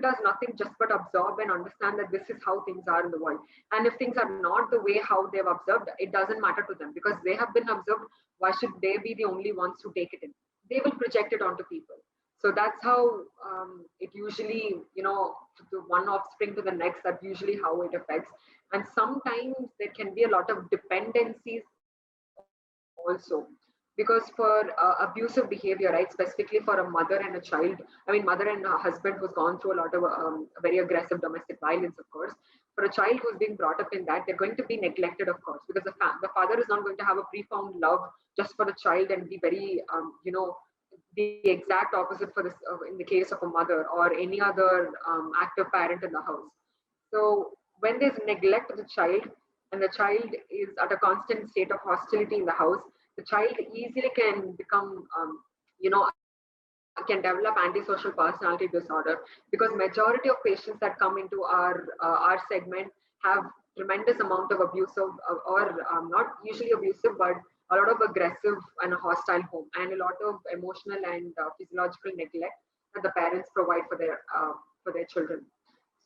does nothing just but absorb and understand that this is how things are in the world. And if things are not the way how they've observed, it doesn't matter to them because they have been observed. Why should they be the only ones who take it in? They will project it onto people. So that's how it usually, the one offspring to the next, that's usually how it affects. And sometimes there can be a lot of dependencies also. Because for abusive behavior, right, specifically for a mother and a child, I mean, mother and a husband who's gone through a lot of very aggressive domestic violence, of course, for a child who's being brought up in that, they're going to be neglected, of course, because the father is not going to have a profound love just for the child and be very, the exact opposite for this in the case of a mother or any other active parent in the house. So when there's neglect of the child and the child is at a constant state of hostility in the house, the child easily can become, can develop antisocial personality disorder because majority of patients that come into our segment have tremendous amount of abusive or not usually abusive, but a lot of aggressive and a hostile home and a lot of emotional and physiological neglect that the parents provide for their children.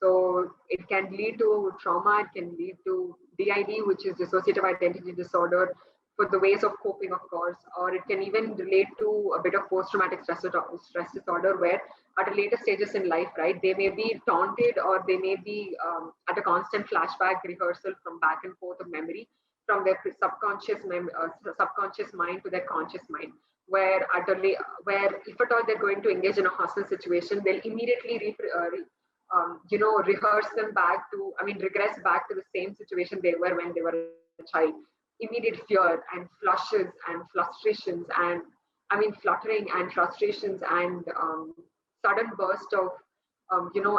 So it can lead to trauma, it can lead to DID, which is dissociative identity disorder, for the ways of coping, of course, or it can even relate to a bit of post-traumatic stress disorder, where at a later stages in life, right, they may be taunted or they may be at a constant flashback rehearsal from back and forth of memory from their subconscious mind to their conscious mind, where where if at all they're going to engage in a hostile situation, they'll immediately rehearse them back to, I mean, regress back to the same situation they were when they were a child. Immediate fear and flushes and frustrations and, I mean, fluttering and frustrations and sudden burst of,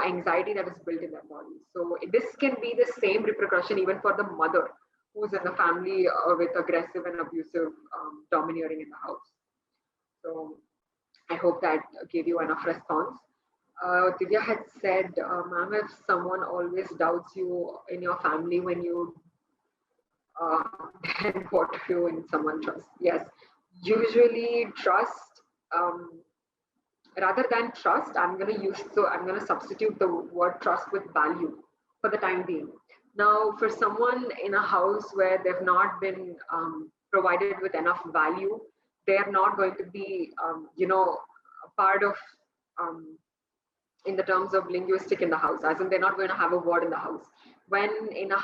anxiety that is built in their body. So this can be the same repercussion even for the mother who's in the family with aggressive and abusive domineering in the house. So I hope that gave you enough response. Divya had said, ma'am, if someone always doubts you in your family when you then what do you in someone trust? Yes, usually trust, rather than trust, I'm going to substitute the word trust with value for the time being. Now, for someone in a house where they've not been provided with enough value, they're not going to be, a part of, in the terms of linguistic in the house, as in they're not going to have a word in the house. When in a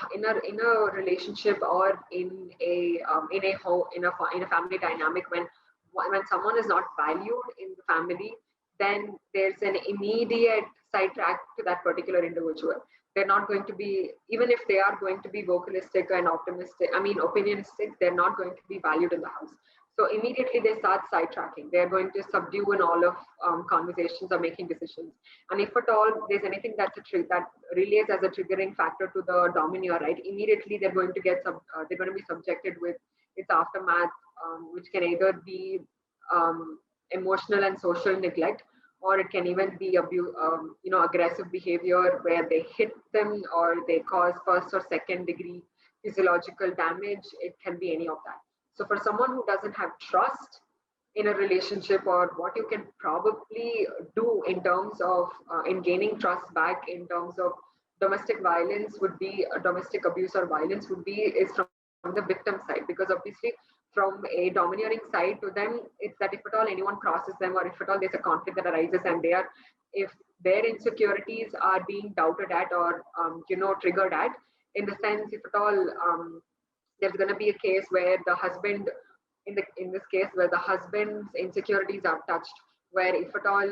relationship or in a family dynamic, when someone is not valued in the family, then there's an immediate sidetrack to that particular individual. They're not going to be, even if they are going to be vocalistic and optimistic, I mean opinionistic, they're not going to be valued in the house. So immediately they start sidetracking. They're going to subdue in all of conversations or making decisions. And if at all there's anything that relays as a triggering factor to the domineer, right? Immediately they're going to they're going to be subjected with its aftermath, which can either be emotional and social neglect, or it can even be aggressive behavior where they hit them or they cause first or second degree physiological damage. It can be any of that. So for someone who doesn't have trust in a relationship, or what you can probably do in terms of in gaining trust back in terms of domestic violence would be domestic abuse or violence would be is from the victim side, because obviously from a domineering side to them, it's that if at all anyone crosses them or if at all there's a conflict that arises and if their insecurities are being doubted at or triggered at, in the sense if at all there's going to be a case where the husband, in this case where the husband's insecurities are touched, where if at all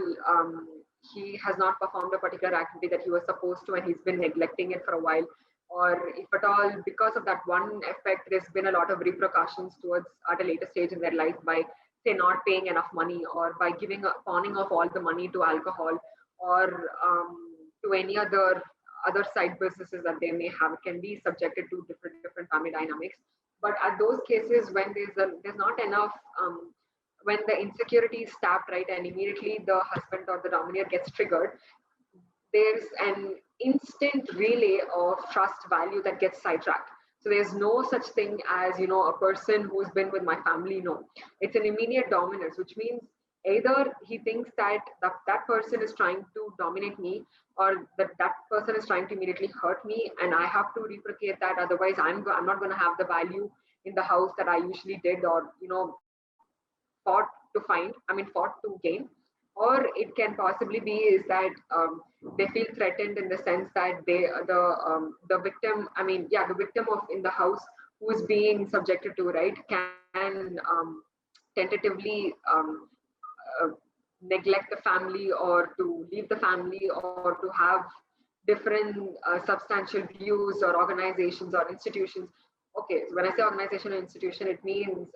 he has not performed a particular activity that he was supposed to and he's been neglecting it for a while, or if at all because of that one effect there's been a lot of repercussions towards at a later stage in their life by say not paying enough money or by pawning off all the money to alcohol or to any other side businesses that they may have. It can be subjected to different family dynamics. But at those cases when there's not enough when the insecurity is tapped, right, and immediately the husband or the dominator gets triggered, there's an instant relay of trust value that gets sidetracked. So there's no such thing as, a person who's been with my family. No, it's an immediate dominance, which means either he thinks that that person is trying to dominate me, or that person is trying to immediately hurt me, and I have to reciprocate that. Otherwise, I'm not going to have the value in the house that I usually did, or fought to gain. Or it can possibly be is that they feel threatened in the sense that the victim, the victim of in the house who is being subjected to, right, can tentatively neglect the family or to leave the family or to have different substantial views or organizations or institutions. Okay, so when I say organization or institution, it means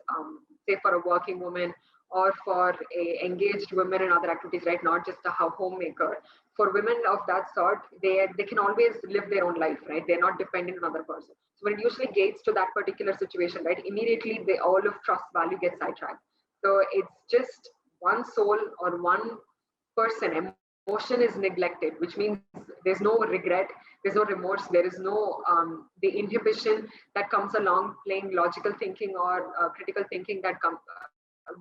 say for a working woman or for a engaged women in other activities, right? Not just a homemaker. For women of that sort, they can always live their own life, right? They're not dependent on another person. So when it usually gets to that particular situation, right, immediately all of trust value gets sidetracked. So it's just one soul or one person. Emotion is neglected, which means there's no regret, there's no remorse, there is no the inhibition that comes along playing logical thinking or critical thinking that comes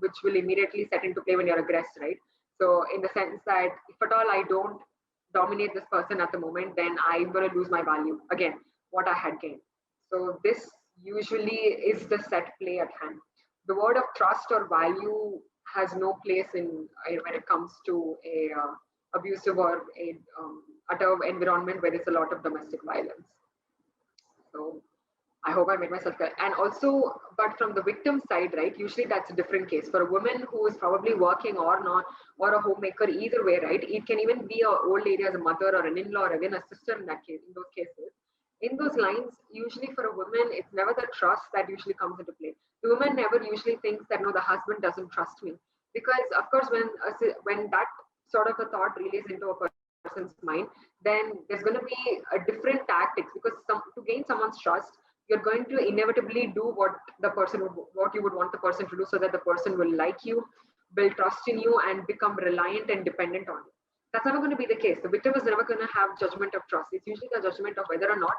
which will immediately set into play when you're aggressed, right? So in the sense that if at all I don't dominate this person at the moment, then I'm going to lose my value again, what I had gained. So this usually is the set play at hand. The word of trust or value has no place in when it comes to a abusive or a at an environment where there's a lot of domestic violence. So I hope I made myself clear. And also, but from the victim side, right, usually that's a different case. For a woman who is probably working or not, or a homemaker, either way, right, it can even be an old lady as a mother or an in-law or even a sister in that case, in those cases. In those lines, usually for a woman, it's never the trust that usually comes into play. The woman never usually thinks that, no, the husband doesn't trust me. Because, of course, when that sort of a thought relays into a person's mind, then there's going to be a different tactics, because to gain someone's trust, you're going to inevitably do what you would want the person to do, so that the person will like you, build trust in you, and become reliant and dependent on you. That's never going to be the case. The victim is never going to have judgment of trust. It's usually the judgment of whether or not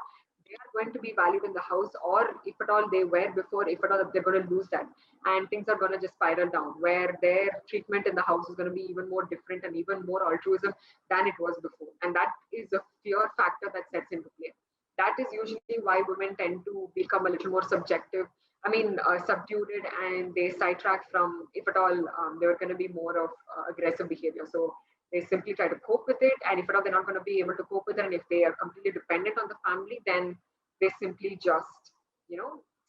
they are going to be valued in the house, or if at all they were before, if at all they're going to lose that. And things are going to just spiral down, where their treatment in the house is going to be even more different and even more altruism than it was before. And that is a fear factor that sets into play. That is usually why women tend to become a little more subdued, and they sidetrack from, if at all, they were going to be more of aggressive behavior. So they simply try to cope with it, and if at all they're not going to be able to cope with it, and if they are completely dependent on the family, then they simply just,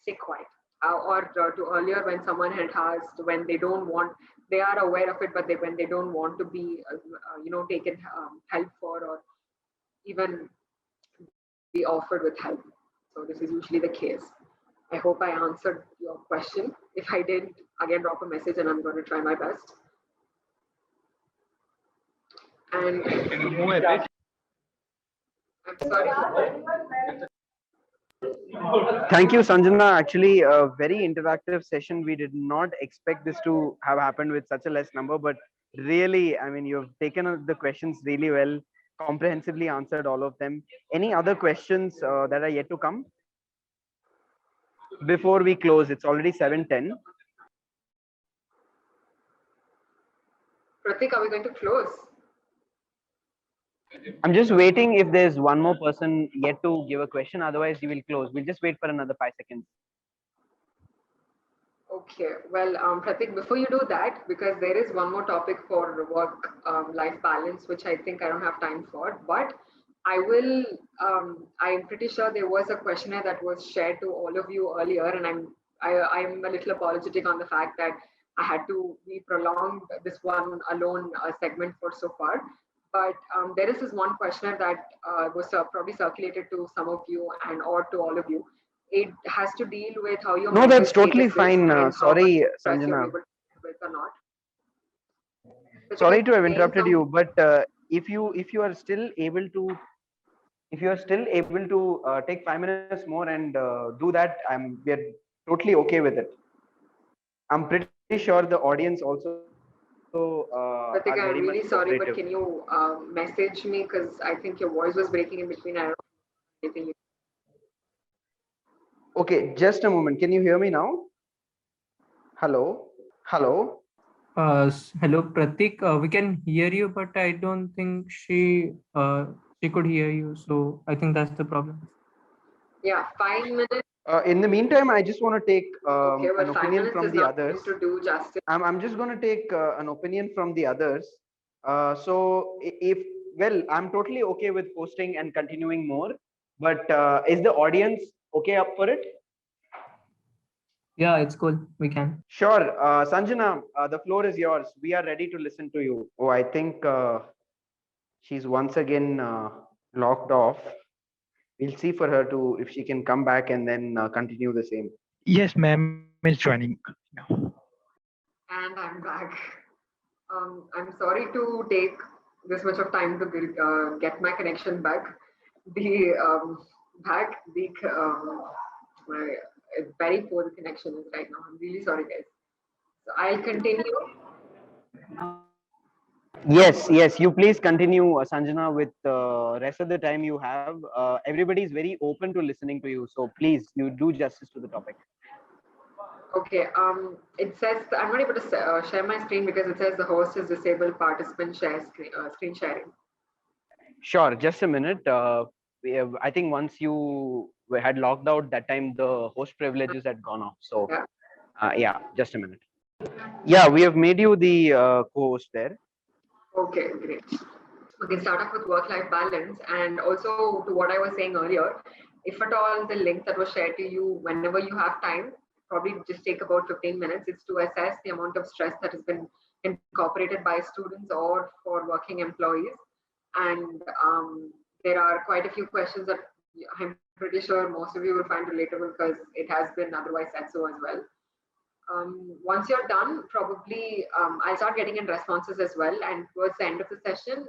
stay quiet. Or to earlier, when someone had asked, when they don't want, they are aware of it, but when they don't want to be, taken help for, or even be offered with help. So this is usually the case. I hope I answered your question. If I didn't, again, drop a message and I'm going to try my best. And I'm sorry. Thank you, Sanjana. Actually, a very interactive session. We did not expect this to have happened with such a less number, but really, you've taken the questions really well, comprehensively answered all of them. Any other questions that are yet to come? Before we close, it's already 7:10. Pratik, are we going to close? I'm just waiting if there's one more person yet to give a question. Otherwise, we will close. We'll just wait for another 5 seconds. Okay. Well, Pratik, before you do that, because there is one more topic for work-life balance, which I think I don't have time for, but I will. I'm pretty sure there was a questionnaire that was shared to all of you earlier, and I'm a little apologetic on the fact that I had to prolong this one alone segment for so far. But there is this one questionnaire that was probably circulated to some of you and or to all of you. It has to deal with how your No, mental that's totally status is fine. and how much Sorry, stress you're Sanjana. able to deal with or not. So Sorry can to have you explain interrupted some? you, but if you are still able to, if you are still able to take 5 minutes more and do that, we are totally okay with it. I'm pretty sure the audience also are very much Pratik, I'm cooperative. really sorry, but can you message me, because I think your voice was breaking in between. I don't know anything. Okay, just a moment. Can you hear me now? Hello? Hello? Hello, Pratik. We can hear you, but I don't think she could hear you. So I think that's the problem. Yeah, 5 minutes. In the meantime, I just want to take Okay, an well, 5 opinion minutes from is the not others. going to do justice. I'm just going to take an opinion from the others. So if, well, I'm totally okay with posting and continuing more, but is the audience okay up for it? Yeah, it's cool. We can. Sure. Sanjana, the floor is yours. We are ready to listen to you. Oh, I think she's once again locked off. We'll see for her to, if she can come back and then continue the same. Yes, ma'am is joining. And I'm back. I'm sorry to take this much of time to get my connection back. The my very poor connection is right now. I'm really sorry, guys. So I'll continue. Yes, you please continue, Sanjana, with the rest of the time you have. Everybody is very open to listening to you. So please, you do justice to the topic. Okay, it says, I'm not able to share my screen because it says the host is disabled, participant share screen sharing. Sure, just a minute. I think once you had logged out, that time the host privileges had gone off. So yeah, just a minute. Yeah, we have made you the co-host there. Okay, great. We can start off with work-life balance, and also to what I was saying earlier, if at all the link that was shared to you, whenever you have time, probably just take about 15 minutes. It's to assess the amount of stress that has been incorporated by students or for working employees. And there are quite a few questions that I'm pretty sure most of you will find relatable because it has been otherwise said so as well. Once you're done, probably I'll start getting in responses as well. And towards the end of the session,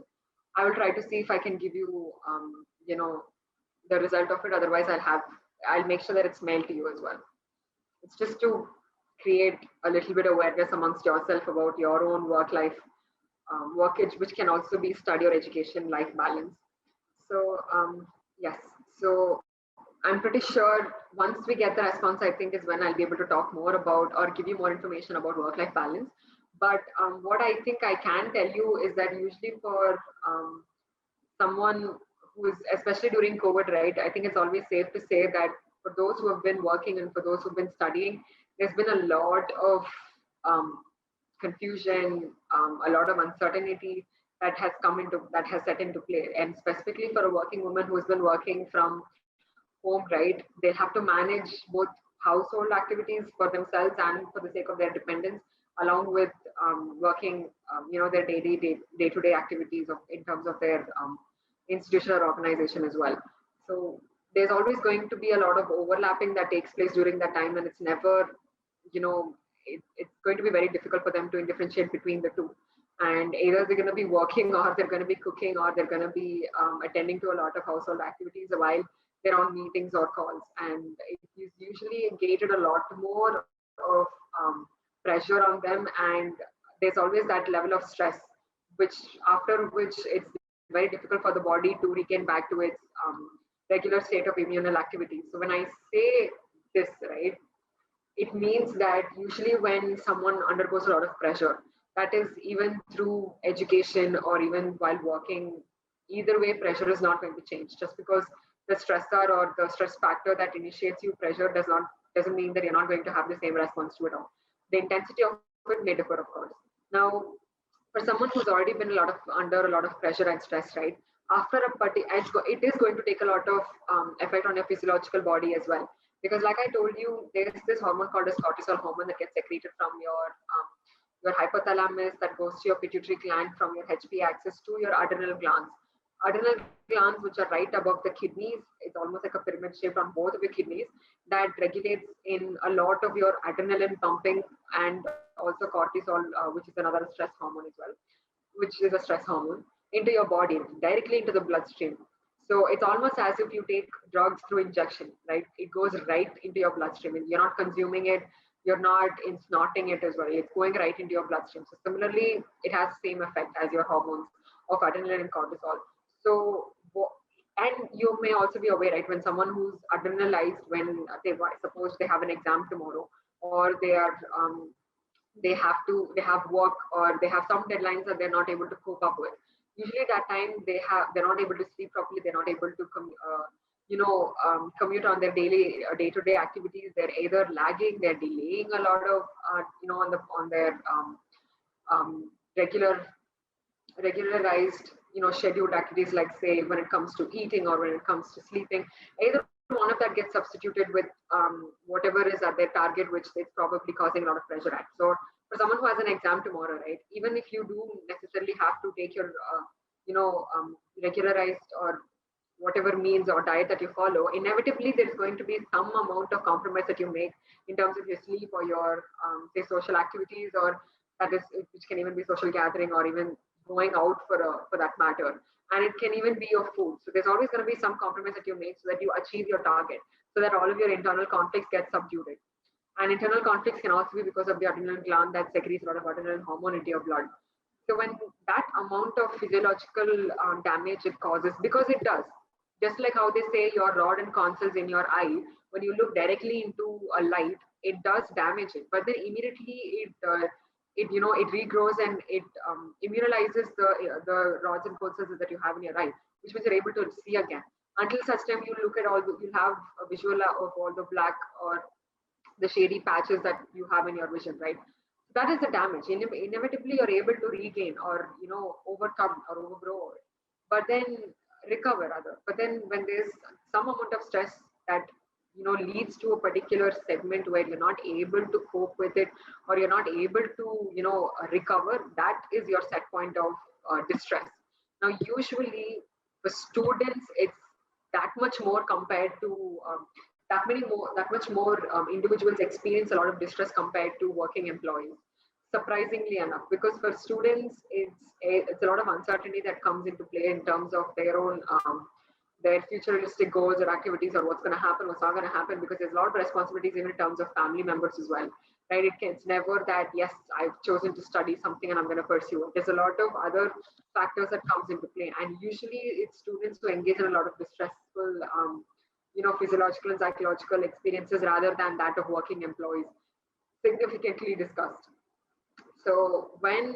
I will try to see if I can give you, the result of it. Otherwise, I'll make sure that it's mailed to you as well. It's just to create a little bit of awareness amongst yourself about your own work-life workage, which can also be study or education life balance. So yes, so I'm pretty sure once we get the response, I think is when I'll be able to talk more about or give you more information about work-life balance. But what I think I can tell you is that usually for someone who's, especially during COVID, right, I think it's always safe to say that for those who have been working and for those who've been studying, there's been a lot of confusion, a lot of uncertainty that has set into play. And specifically for a working woman who's been working from home, right, they'll have to manage both household activities for themselves and for the sake of their dependents, along with working, their day-to-day activities in terms of their institution or organization as well. So there's always going to be a lot of overlapping that takes place during that time, and it's never, it's going to be very difficult for them to differentiate between the two. And either they're going to be working or they're going to be cooking or they're going to be attending to a lot of household activities while they're on meetings or calls. And it's usually engaged a lot more of pressure on them. And there's always that level of stress, after which it's very difficult for the body to regain back to its regular state of immunal activity. So when I say this, right, it means that usually when someone undergoes a lot of pressure, that is even through education or even while working, either way, pressure is not going to change. Just because the stressor or the stress factor that initiates you pressure doesn't mean that you're not going to have the same response to it all. The intensity of it may differ, of course. Now, for someone who's already been under a lot of pressure and stress, right? After it is going to take a lot of effect on your physiological body as well. Because like I told you, there's this hormone called as cortisol hormone that gets secreted from your hypothalamus that goes to your pituitary gland, from your HP axis to your adrenal glands. Adrenal glands, which are right above the kidneys, it's almost like a pyramid shape on both of your kidneys, that regulates in a lot of your adrenaline pumping and also cortisol, which is another stress hormone as well, which is a stress hormone, into your body, directly into the bloodstream. So it's almost as if you take drugs through injection, right? It goes right into your bloodstream. You're not consuming it, you're not snorting it as well. It's going right into your bloodstream. So similarly, it has the same effect as your hormones of adrenaline and cortisol. So, and you may also be aware, right, when someone who's adrenalized, when they suppose they have an exam tomorrow, or they are they have work, or they have some deadlines that they're not able to cope up with. Usually that time they're not able to sleep properly, they're not able to commute on their day-to-day activities. They're either lagging, they're delaying a lot of on their regularized scheduled activities, like say when it comes to eating or when it comes to sleeping. Either one of that gets substituted with whatever is at their target, which is probably causing a lot of pressure at. So for someone who has an exam tomorrow, right, even if you do necessarily have to take your regularized or whatever means or diet that you follow, inevitably there's going to be some amount of compromise that you make in terms of your sleep or your say social activities, or that is, which can even be social gathering or even going out for that matter. And it can even be your food. So there's always going to be some compromise that you make so that you achieve your target, so that all of your internal conflicts get subdued. And internal conflicts can also be because of the adrenal gland that secretes a lot of adrenal hormone into your blood. So when that amount of physiological damage it causes, because it does, just like how they say your rod and conch cells in your eye, when you look directly into a light, it does damage it, but then immediately it regrows and it immunizes the rods and conch cells that you have in your eye, which means you're able to see again. Until such time you look at you have a visual of all the black or the shady patches that you have in your vision, right? That is the damage. Inevitably you're able to regain or overcome or overgrow it, but then recover rather. But then when there's some amount of stress that leads to a particular segment where you're not able to cope with it, or you're not able to recover, that is your set point of distress. Now usually for students it's that much more compared to that much more individuals experience a lot of distress compared to working employees, surprisingly enough, because for students it's a lot of uncertainty that comes into play in terms of their own their futuristic goals or activities, or what's going to happen, what's not going to happen, because there's a lot of responsibilities even in terms of family members as well, right? It's never that, yes, I've chosen to study something and I'm going to pursue it. There's a lot of other factors that comes into play, and usually it's students who engage in a lot of distressful physiological and psychological experiences rather than that of working employees, significantly discussed. So when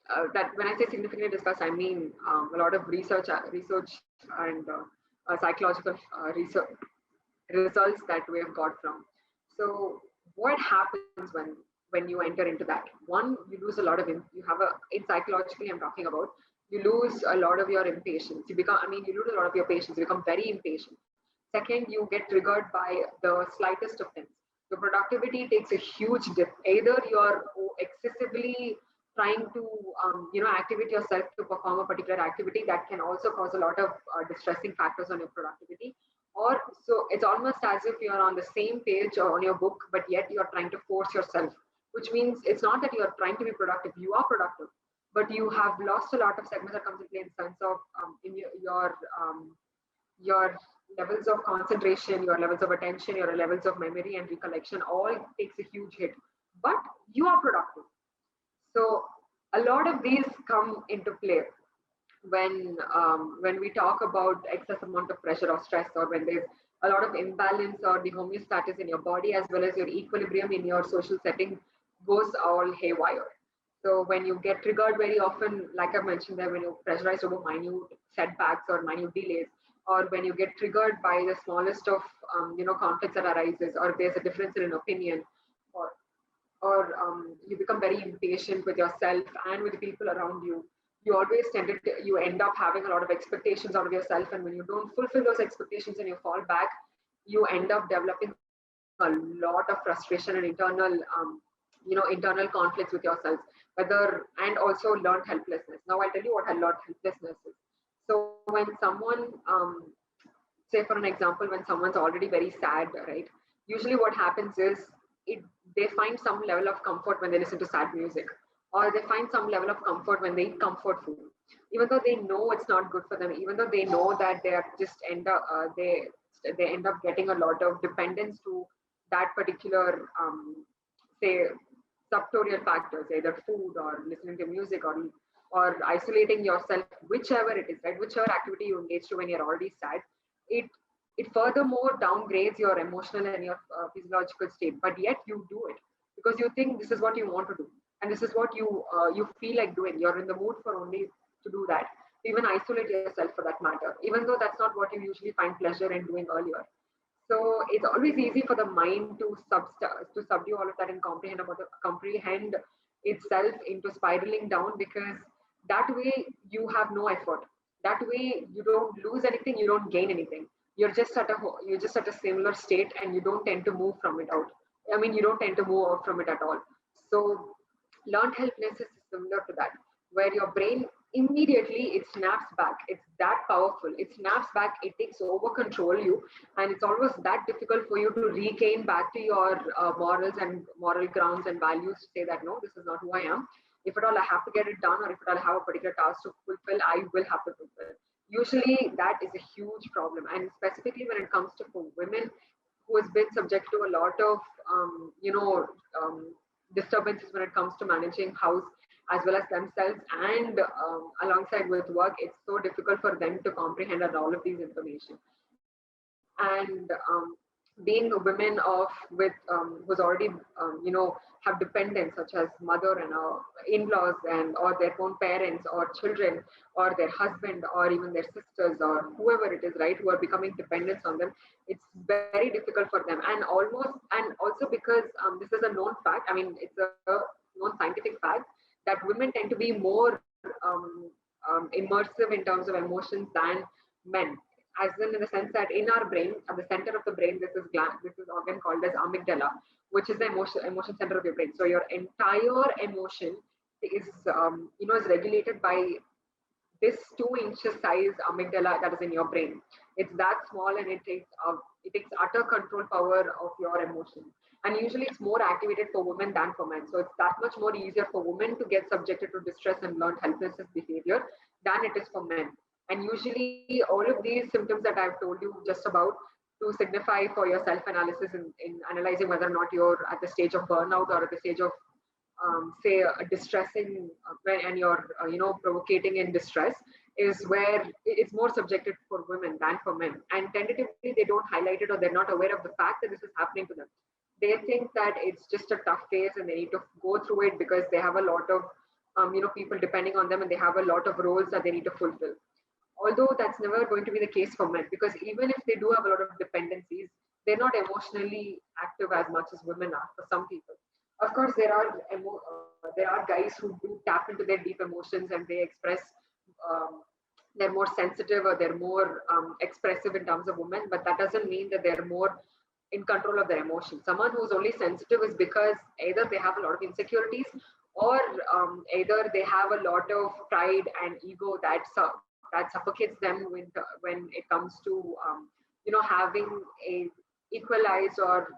I say significantly discussed, I mean a lot of research and psychological research results that we have got from. So what happens when you enter into that? One, you lose a lot of in psychologically I'm talking about, you lose a lot of your impatience. You lose a lot of your patience. You become very impatient. Second, you get triggered by the slightest of things. Your productivity takes a huge dip. Either you're excessively trying to activate yourself to perform a particular activity that can also cause a lot of distressing factors on your productivity, or so it's almost as if you're on the same page or on your book, but yet you're trying to force yourself, which means it's not that you're trying to be productive. You are productive, but you have lost a lot of segments that comes in play in sense of in your levels of concentration, your levels of attention, your levels of memory and recollection all takes a huge hit, but you are productive. So a lot of these come into play when we talk about excess amount of pressure or stress, or when there's a lot of imbalance or the homeostasis in your body, as well as your equilibrium in your social setting goes all haywire. So when you get triggered very often, like I mentioned there, when you're pressurized over minute setbacks or minute delays, or when you get triggered by the smallest of conflicts that arises, or there's a difference in an opinion, or you become very impatient with yourself and with the people around you, you end up having a lot of expectations out of yourself, and when you don't fulfill those expectations and you fall back, you end up developing a lot of frustration and internal internal conflicts with yourself, and also learned helplessness. Now I'll tell you what learned helplessness is. So when someone, say for an example, when someone's already very sad, right? Usually what happens is they find some level of comfort when they listen to sad music, or they find some level of comfort when they eat comfort food, even though they know it's not good for them, even though they know that they are just end up they end up getting a lot of dependence to that particular say subtorial factors, either food or listening to music or isolating yourself, whichever it is, right? Whichever activity you engage to when you're already sad, it it furthermore downgrades your emotional and your physiological state. But yet you do it because you think this is what you want to do, and this is what you feel like doing. You're in the mood for only to do that. Even isolate yourself for that matter, even though that's not what you usually find pleasure in doing earlier. So it's always easy for the mind to subdue all of that and comprehend itself into spiraling down, because that way you have no effort. That way you don't lose anything, you don't gain anything. You're just at a similar state, and you don't tend to move from it out. I mean, you don't tend to move out from it at all. So learned helplessness is similar to that, where your brain immediately it snaps back. It's that powerful. It snaps back, it takes over control you, and it's almost that difficult for you to regain back to your morals and moral grounds and values to say that no, this is not who I am. If at all I have to get it done, or if at all I have a particular task to fulfill, I will have to fulfill. Usually that is a huge problem, and specifically when it comes to for women who has been subject to a lot of disturbances when it comes to managing house as well as themselves, and alongside with work, it's so difficult for them to comprehend all of these information. And being women of with who's already have dependents such as mother and in-laws, and or their own parents or children or their husband or even their sisters or whoever it is, right, who are becoming dependents on them, it's very difficult for them. And also because this is a known fact, I mean, it's a known scientific fact that women tend to be more immersive in terms of emotions than men, as in the sense that in our brain, at the center of the brain, this is organ called as amygdala, which is the emotion center of your brain. So your entire emotion is is regulated by this 2-inch size amygdala that is in your brain. It's that small, and it takes utter control power of your emotion. And usually it's more activated for women than for men. So it's that much more easier for women to get subjected to distress and learn helplessness behavior than it is for men. And usually all of these symptoms that I've told you just about to signify for your self-analysis in analyzing whether or not you're at the stage of burnout or at the stage of say a distressing and you're provocating in distress, is where it's more subjected for women than for men. And tentatively they don't highlight it, or they're not aware of the fact that this is happening to them. They think that it's just a tough phase and they need to go through it because they have a lot of people depending on them, and they have a lot of roles that they need to fulfill. Although that's never going to be the case for men, because even if they do have a lot of dependencies, they're not emotionally active as much as women are for some people. Of course, there are guys who do tap into their deep emotions and they express, they're more sensitive or they're more expressive in terms of women, but that doesn't mean that they're more in control of their emotions. Someone who's only sensitive is because either they have a lot of insecurities, or either they have a lot of pride and ego that suffocates them when it comes to having a equalized or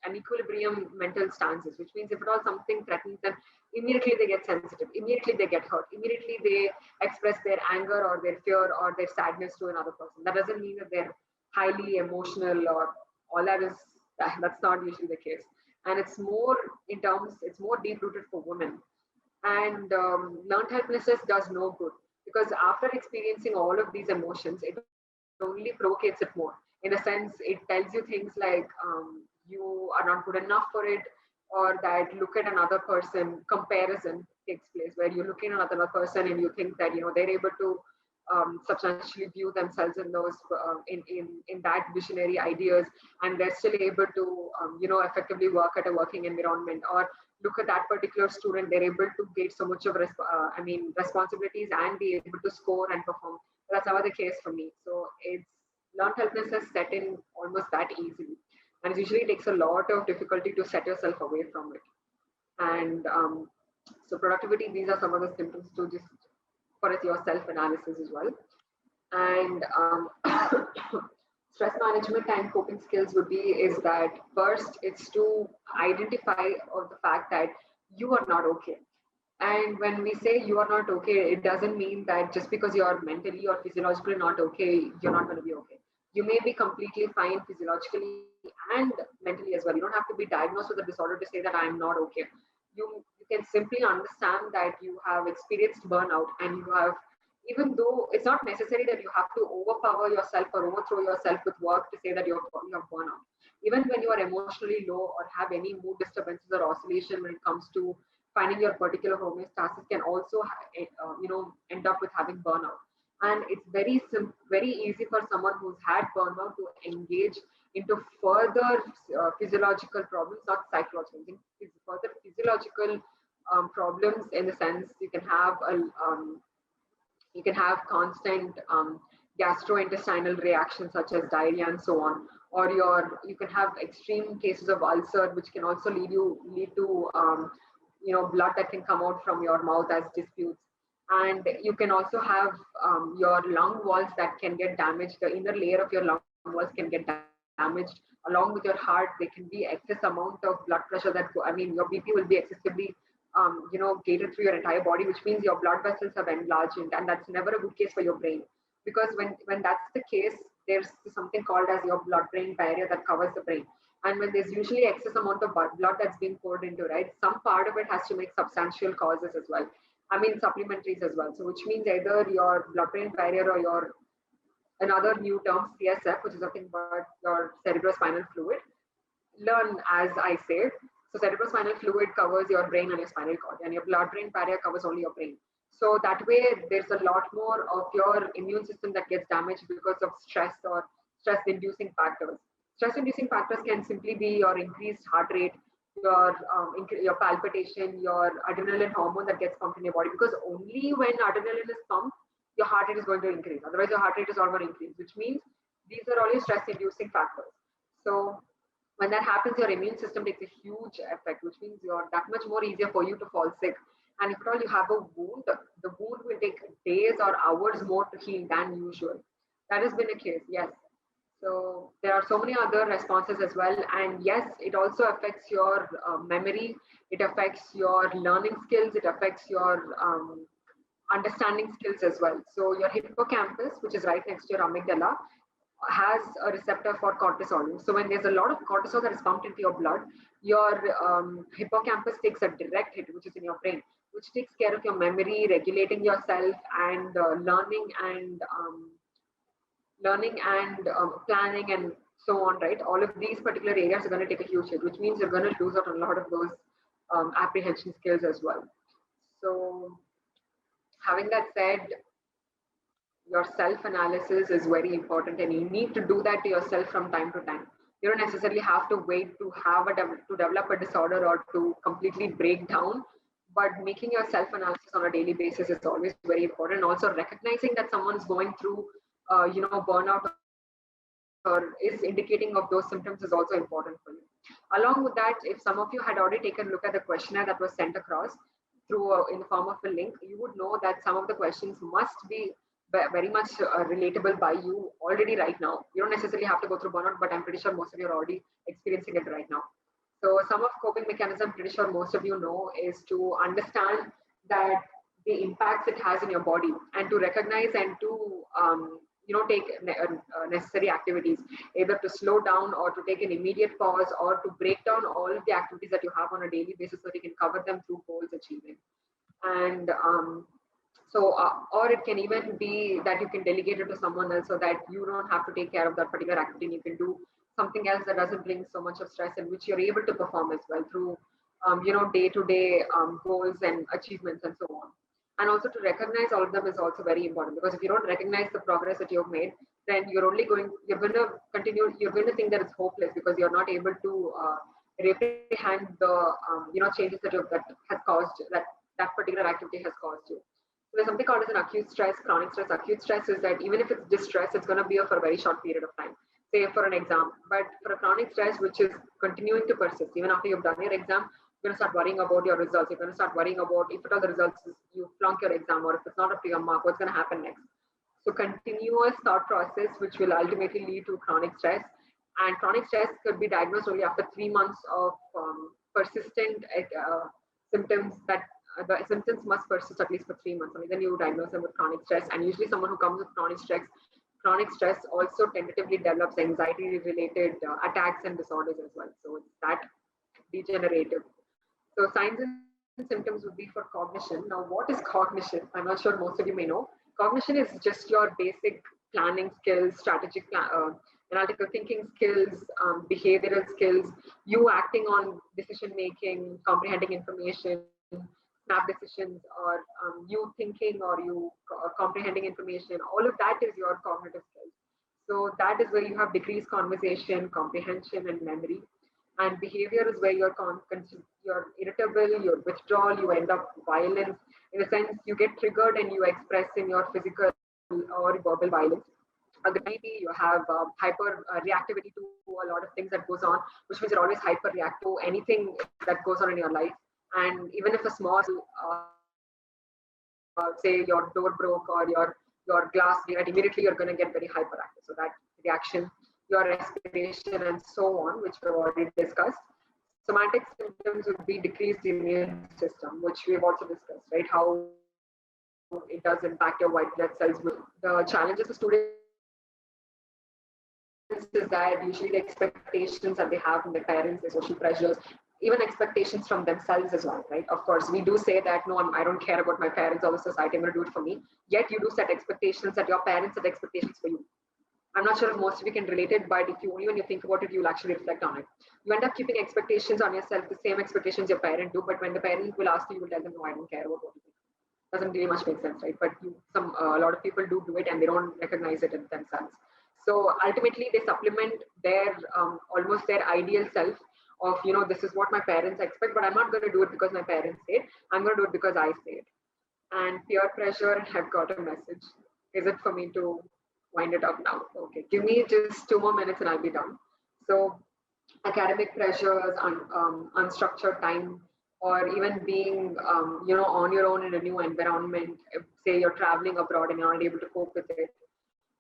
an equilibrium mental stances, which means if at all something threatens them, immediately they get sensitive, immediately they get hurt, immediately they express their anger or their fear or their sadness to another person. That doesn't mean that they're highly emotional or all that is. That's not usually the case. And it's more deep rooted for women. And learned helplessness does no good, because after experiencing all of these emotions, it only provocates it more. In a sense, it tells you things like you are not good enough for it, or that look at another person. Comparison takes place where you look at another person and you think that they're able to substantially view themselves in those in that visionary ideas, and they're still able to effectively work at a working environment. Or look at that particular student, they're able to get so much of responsibilities and be able to score and perform. That's never the case for me. So it's learned helplessness set in almost that easily, and it usually takes a lot of difficulty to set yourself away from it. And so productivity, these are some of the symptoms to just for your self-analysis as well. And stress management and coping skills would be is that first it's to identify of the fact that you are not okay. And when we say you are not okay, it doesn't mean that just because you are mentally or physiologically not okay, you're not going to be okay. You may be completely fine physiologically and mentally as well. You don't have to be diagnosed with a disorder to say that I'm not okay. You can simply understand that you have experienced burnout and you have, even though it's not necessary that you have to overpower yourself or overthrow yourself with work to say that you have burnout. Even when you are emotionally low or have any mood disturbances or oscillation when it comes to finding your particular homeostasis can also end up with having burnout. And it's very easy for someone who's had burnout to engage into further physiological problems, not psychological. It's further physiological problems in the sense you can have constant gastrointestinal reactions such as diarrhea and so on, or you can have extreme cases of ulcer, which can also lead to blood that can come out from your mouth as disputes. And you can also have your lung walls that can get damaged. The inner layer of your lung walls can get damaged along with your heart. There can be excess amount of blood pressure your BP will be excessively gated through your entire body, which means your blood vessels have enlarged, and that's never a good case for your brain. Because when that's the case, there's something called as your blood-brain barrier that covers the brain. And when there's usually excess amount of blood that's being poured into, right, some part of it has to make substantial causes as well. Supplementaries as well. So which means either your blood-brain barrier or your another new term CSF, which is nothing but your cerebrospinal fluid. Learn as I said. So cerebrospinal fluid covers your brain and your spinal cord, and your blood-brain barrier covers only your brain. So that way, there's a lot more of your immune system that gets damaged because of stress or stress-inducing factors. Stress-inducing factors can simply be your increased heart rate, your palpitation, your adrenaline hormone that gets pumped in your body. Because only when adrenaline is pumped, your heart rate is going to increase. Otherwise, your heart rate is not going to increase, which means these are all your stress-inducing factors. So when that happens, your immune system takes a huge effect, which means you're that much more easier for you to fall sick. And if at all you have a wound, the wound will take days or hours more to heal than usual. That has been the case, yes. So there are so many other responses as well. And yes, it also affects your memory. It affects your learning skills. It affects your understanding skills as well. So your hippocampus, which is right next to your amygdala, has a receptor for cortisol. So when there's a lot of cortisol that is pumped into your blood, your hippocampus takes a direct hit, which is in your brain, which takes care of your memory, regulating yourself, and learning and planning and so on, right? All of these particular areas are going to take a huge hit, which means you're going to lose out on a lot of those apprehension skills as well. So having that said, your self-analysis is very important, and you need to do that to yourself from time to time. You don't necessarily have to wait to develop a disorder or to completely break down, but making your self-analysis on a daily basis is always very important. Also recognizing that someone's going through burnout or is indicating of those symptoms is also important for you. Along with that, if some of you had already taken a look at the questionnaire that was sent across through in the form of a link, you would know that some of the questions must be very much relatable by you already right now. You don't necessarily have to go through burnout, but I'm pretty sure most of you are already experiencing it right now. So some of coping mechanism, pretty sure most of you know, is to understand that the impacts it has in your body, and to recognize and to take necessary activities, either to slow down or to take an immediate pause or to break down all of the activities that you have on a daily basis so you can cover them through goals achieving. And or it can even be that you can delegate it to someone else so that you don't have to take care of that particular activity, and you can do something else that doesn't bring so much of stress and which you're able to perform as well through day-to-day goals and achievements and so on. And also to recognize all of them is also very important, because if you don't recognize the progress that you've made, then you're going to think that it's hopeless because you're not able to reprehend the changes that has caused that particular activity has caused you. So there's something called as an acute stress, chronic stress. Acute stress is that even if it's distress, it's going to be for a very short period of time, say for an exam. But for a chronic stress, which is continuing to persist even after you've done your exam, You're going to start worrying about your results. You're going to start worrying about if at all the results is you flunk your exam, or if it's not up to your mark, what's going to happen next. So continuous thought process, which will ultimately lead to chronic stress. And chronic stress could be diagnosed only after 3 months of persistent symptoms that the symptoms must persist at least for 3 months. And then you diagnose them with chronic stress. And usually someone who comes with chronic stress also tentatively develops anxiety-related attacks and disorders as well. So it's that degenerative. So signs and symptoms would be for cognition. Now, what is cognition? I'm not sure most of you may know. Cognition is just your basic planning skills, strategic analytical thinking skills, behavioral skills, you acting on decision making, comprehending information, snap decisions, or you thinking or you comprehending information. All of that is your cognitive skills. So that is where you have decreased conversation, comprehension, and memory. And behavior is where you're irritable, you're withdrawal, you end up violent. In a sense, you get triggered and you express in your physical or verbal violence. Maybe you have hyper reactivity to a lot of things that goes on, which means you're always hyper react to anything that goes on in your life. And even if a small, say your door broke or your glass, immediately you're going to get very hyperactive. So that reaction, your respiration, and so on, which we've already discussed. Somatic symptoms would be decreased immune system, which we've also discussed, right? How it does impact your white blood cells. The challenges for students is that usually the expectations that they have from their parents, the social pressures, even expectations from themselves as well, right? Of course, we do say that, no, I don't care about my parents or the society, I'm going to do it for me. Yet you do set expectations that your parents set expectations for you. I'm not sure if most of you can relate it, but if you only when you think about it, you'll actually reflect on it. You end up keeping expectations on yourself, the same expectations your parent do, but when the parent will ask you, you will tell them, no, I don't care about what you think. Doesn't really much make sense, right? But a lot of people do it and they don't recognize it in themselves. So ultimately, they supplement their almost their ideal self of, this is what my parents expect, but I'm not going to do it because my parents say it. I'm going to do it because I say it. And peer pressure, I've got a message. Is it for me to wind it up now? Okay, give me just 2 more minutes and I'll be done. So academic pressures, unstructured time, or even being, on your own in a new environment. Say you're traveling abroad and you're not able to cope with it.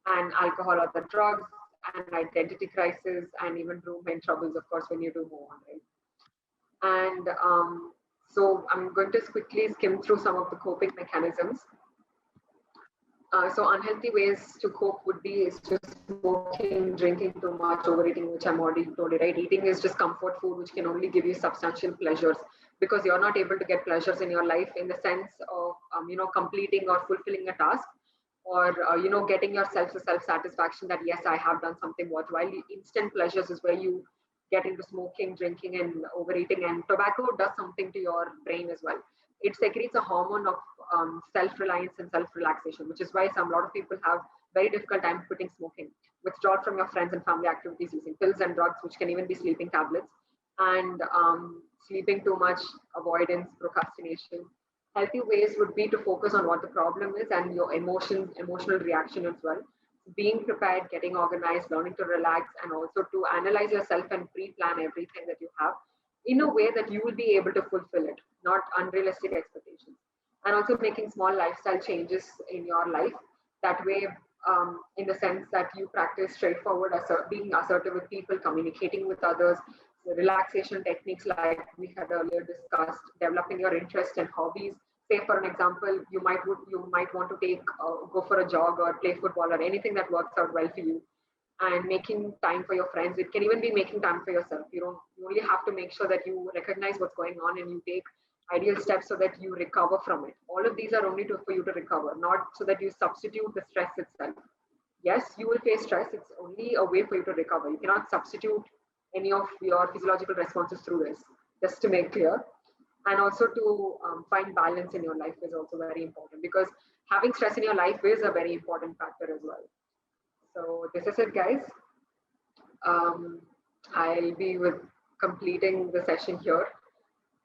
And alcohol or the drugs, and identity crisis, and even roommate troubles, of course, when you do move on, right? And so I'm going to quickly skim through some of the coping mechanisms. So unhealthy ways to cope would be just smoking, drinking too much, overeating, which I'm already told you, right? Eating is just comfort food, which can only give you substantial pleasures because you're not able to get pleasures in your life in the sense of, completing or fulfilling a task, or getting yourself a self-satisfaction that yes, I have done something worthwhile. Instant pleasures is where you get into smoking, drinking, and overeating. And tobacco does something to your brain as well. It secretes a hormone of self-reliance and self-relaxation, which is why a lot of people have very difficult time quitting smoking. Withdrawal from your friends and family activities, using pills and drugs, which can even be sleeping tablets, and sleeping too much, avoidance, procrastination. Healthy ways would be to focus on what the problem is and your emotional reaction as well. Being prepared, getting organized, learning to relax, and also to analyze yourself and pre-plan everything that you have in a way that you will be able to fulfill it, not unrealistic expectations. And also making small lifestyle changes in your life. That way, in the sense that you practice straightforward, being assertive with people, communicating with others, relaxation techniques like we had earlier discussed, developing your interest and hobbies. Say, for an example, you might want to go for a jog or play football or anything that works out well for you, and making time for your friends. It can even be making time for yourself. You only have to make sure that you recognize what's going on and you take ideal steps so that you recover from it. All of these are only for you to recover, not so that you substitute the stress itself. Yes, you will face stress. It's only a way for you to recover. You cannot substitute any of your physiological responses through this, just to make clear. And also to find balance in your life is also very important, because having stress in your life is a very important factor as well. So this is it, guys. I'll be completing the session here.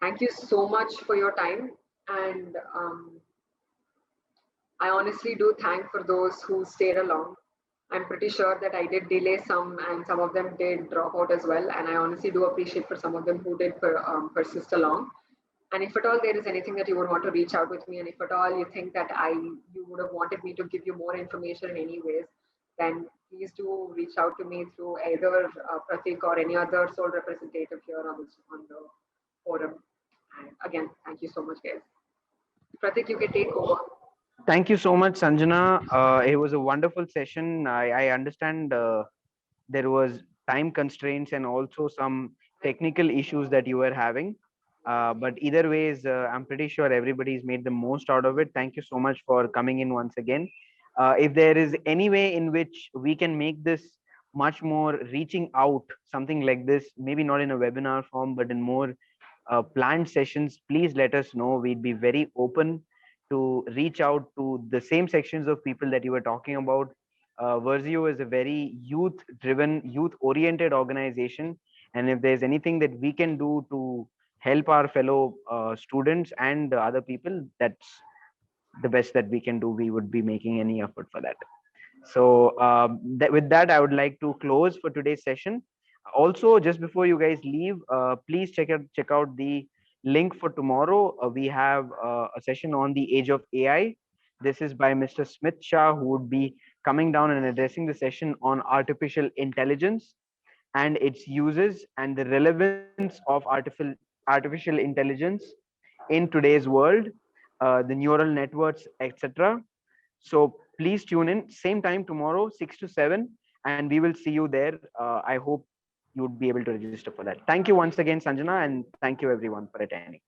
Thank you so much for your time. And I honestly do thank for those who stayed along. I'm pretty sure that I did delay some, and some of them did drop out as well. And I honestly do appreciate for some of them who did persist along. And if at all there is anything that you would want to reach out with me, and if at all you think that you would have wanted me to give you more information in any ways, then please do reach out to me through either Pratik or any other sole representative here on the forum. And again, thank you so much, guys. Pratik, you can take over. Thank you so much, Sanjana. It was a wonderful session. I understand there was time constraints and also some technical issues that you were having. But either ways, I'm pretty sure everybody's made the most out of it. Thank you so much for coming in once again. If there is any way in which we can make this much more reaching out, something like this, maybe not in a webinar form, but in more planned sessions, please let us know. We'd be very open to reach out to the same sections of people that you were talking about. Verzeo is a very youth-driven, youth-oriented organization, and if there's anything that we can do to help our fellow students and other people, that's the best that we can do. We would be making any effort for that. So with that, I would like to close for today's session. Also, just before you guys leave, please check out the link for tomorrow. We have a session on the age of AI. This is by Mr. Smith Shah, who would be coming down and addressing the session on artificial intelligence and its uses and the relevance of artificial intelligence in today's world, the neural networks, etc. So please tune in same time tomorrow, 6 to 7, and we will see you there. I hope you would be able to register for that. Thank you once again, Sanjana, and thank you everyone for attending.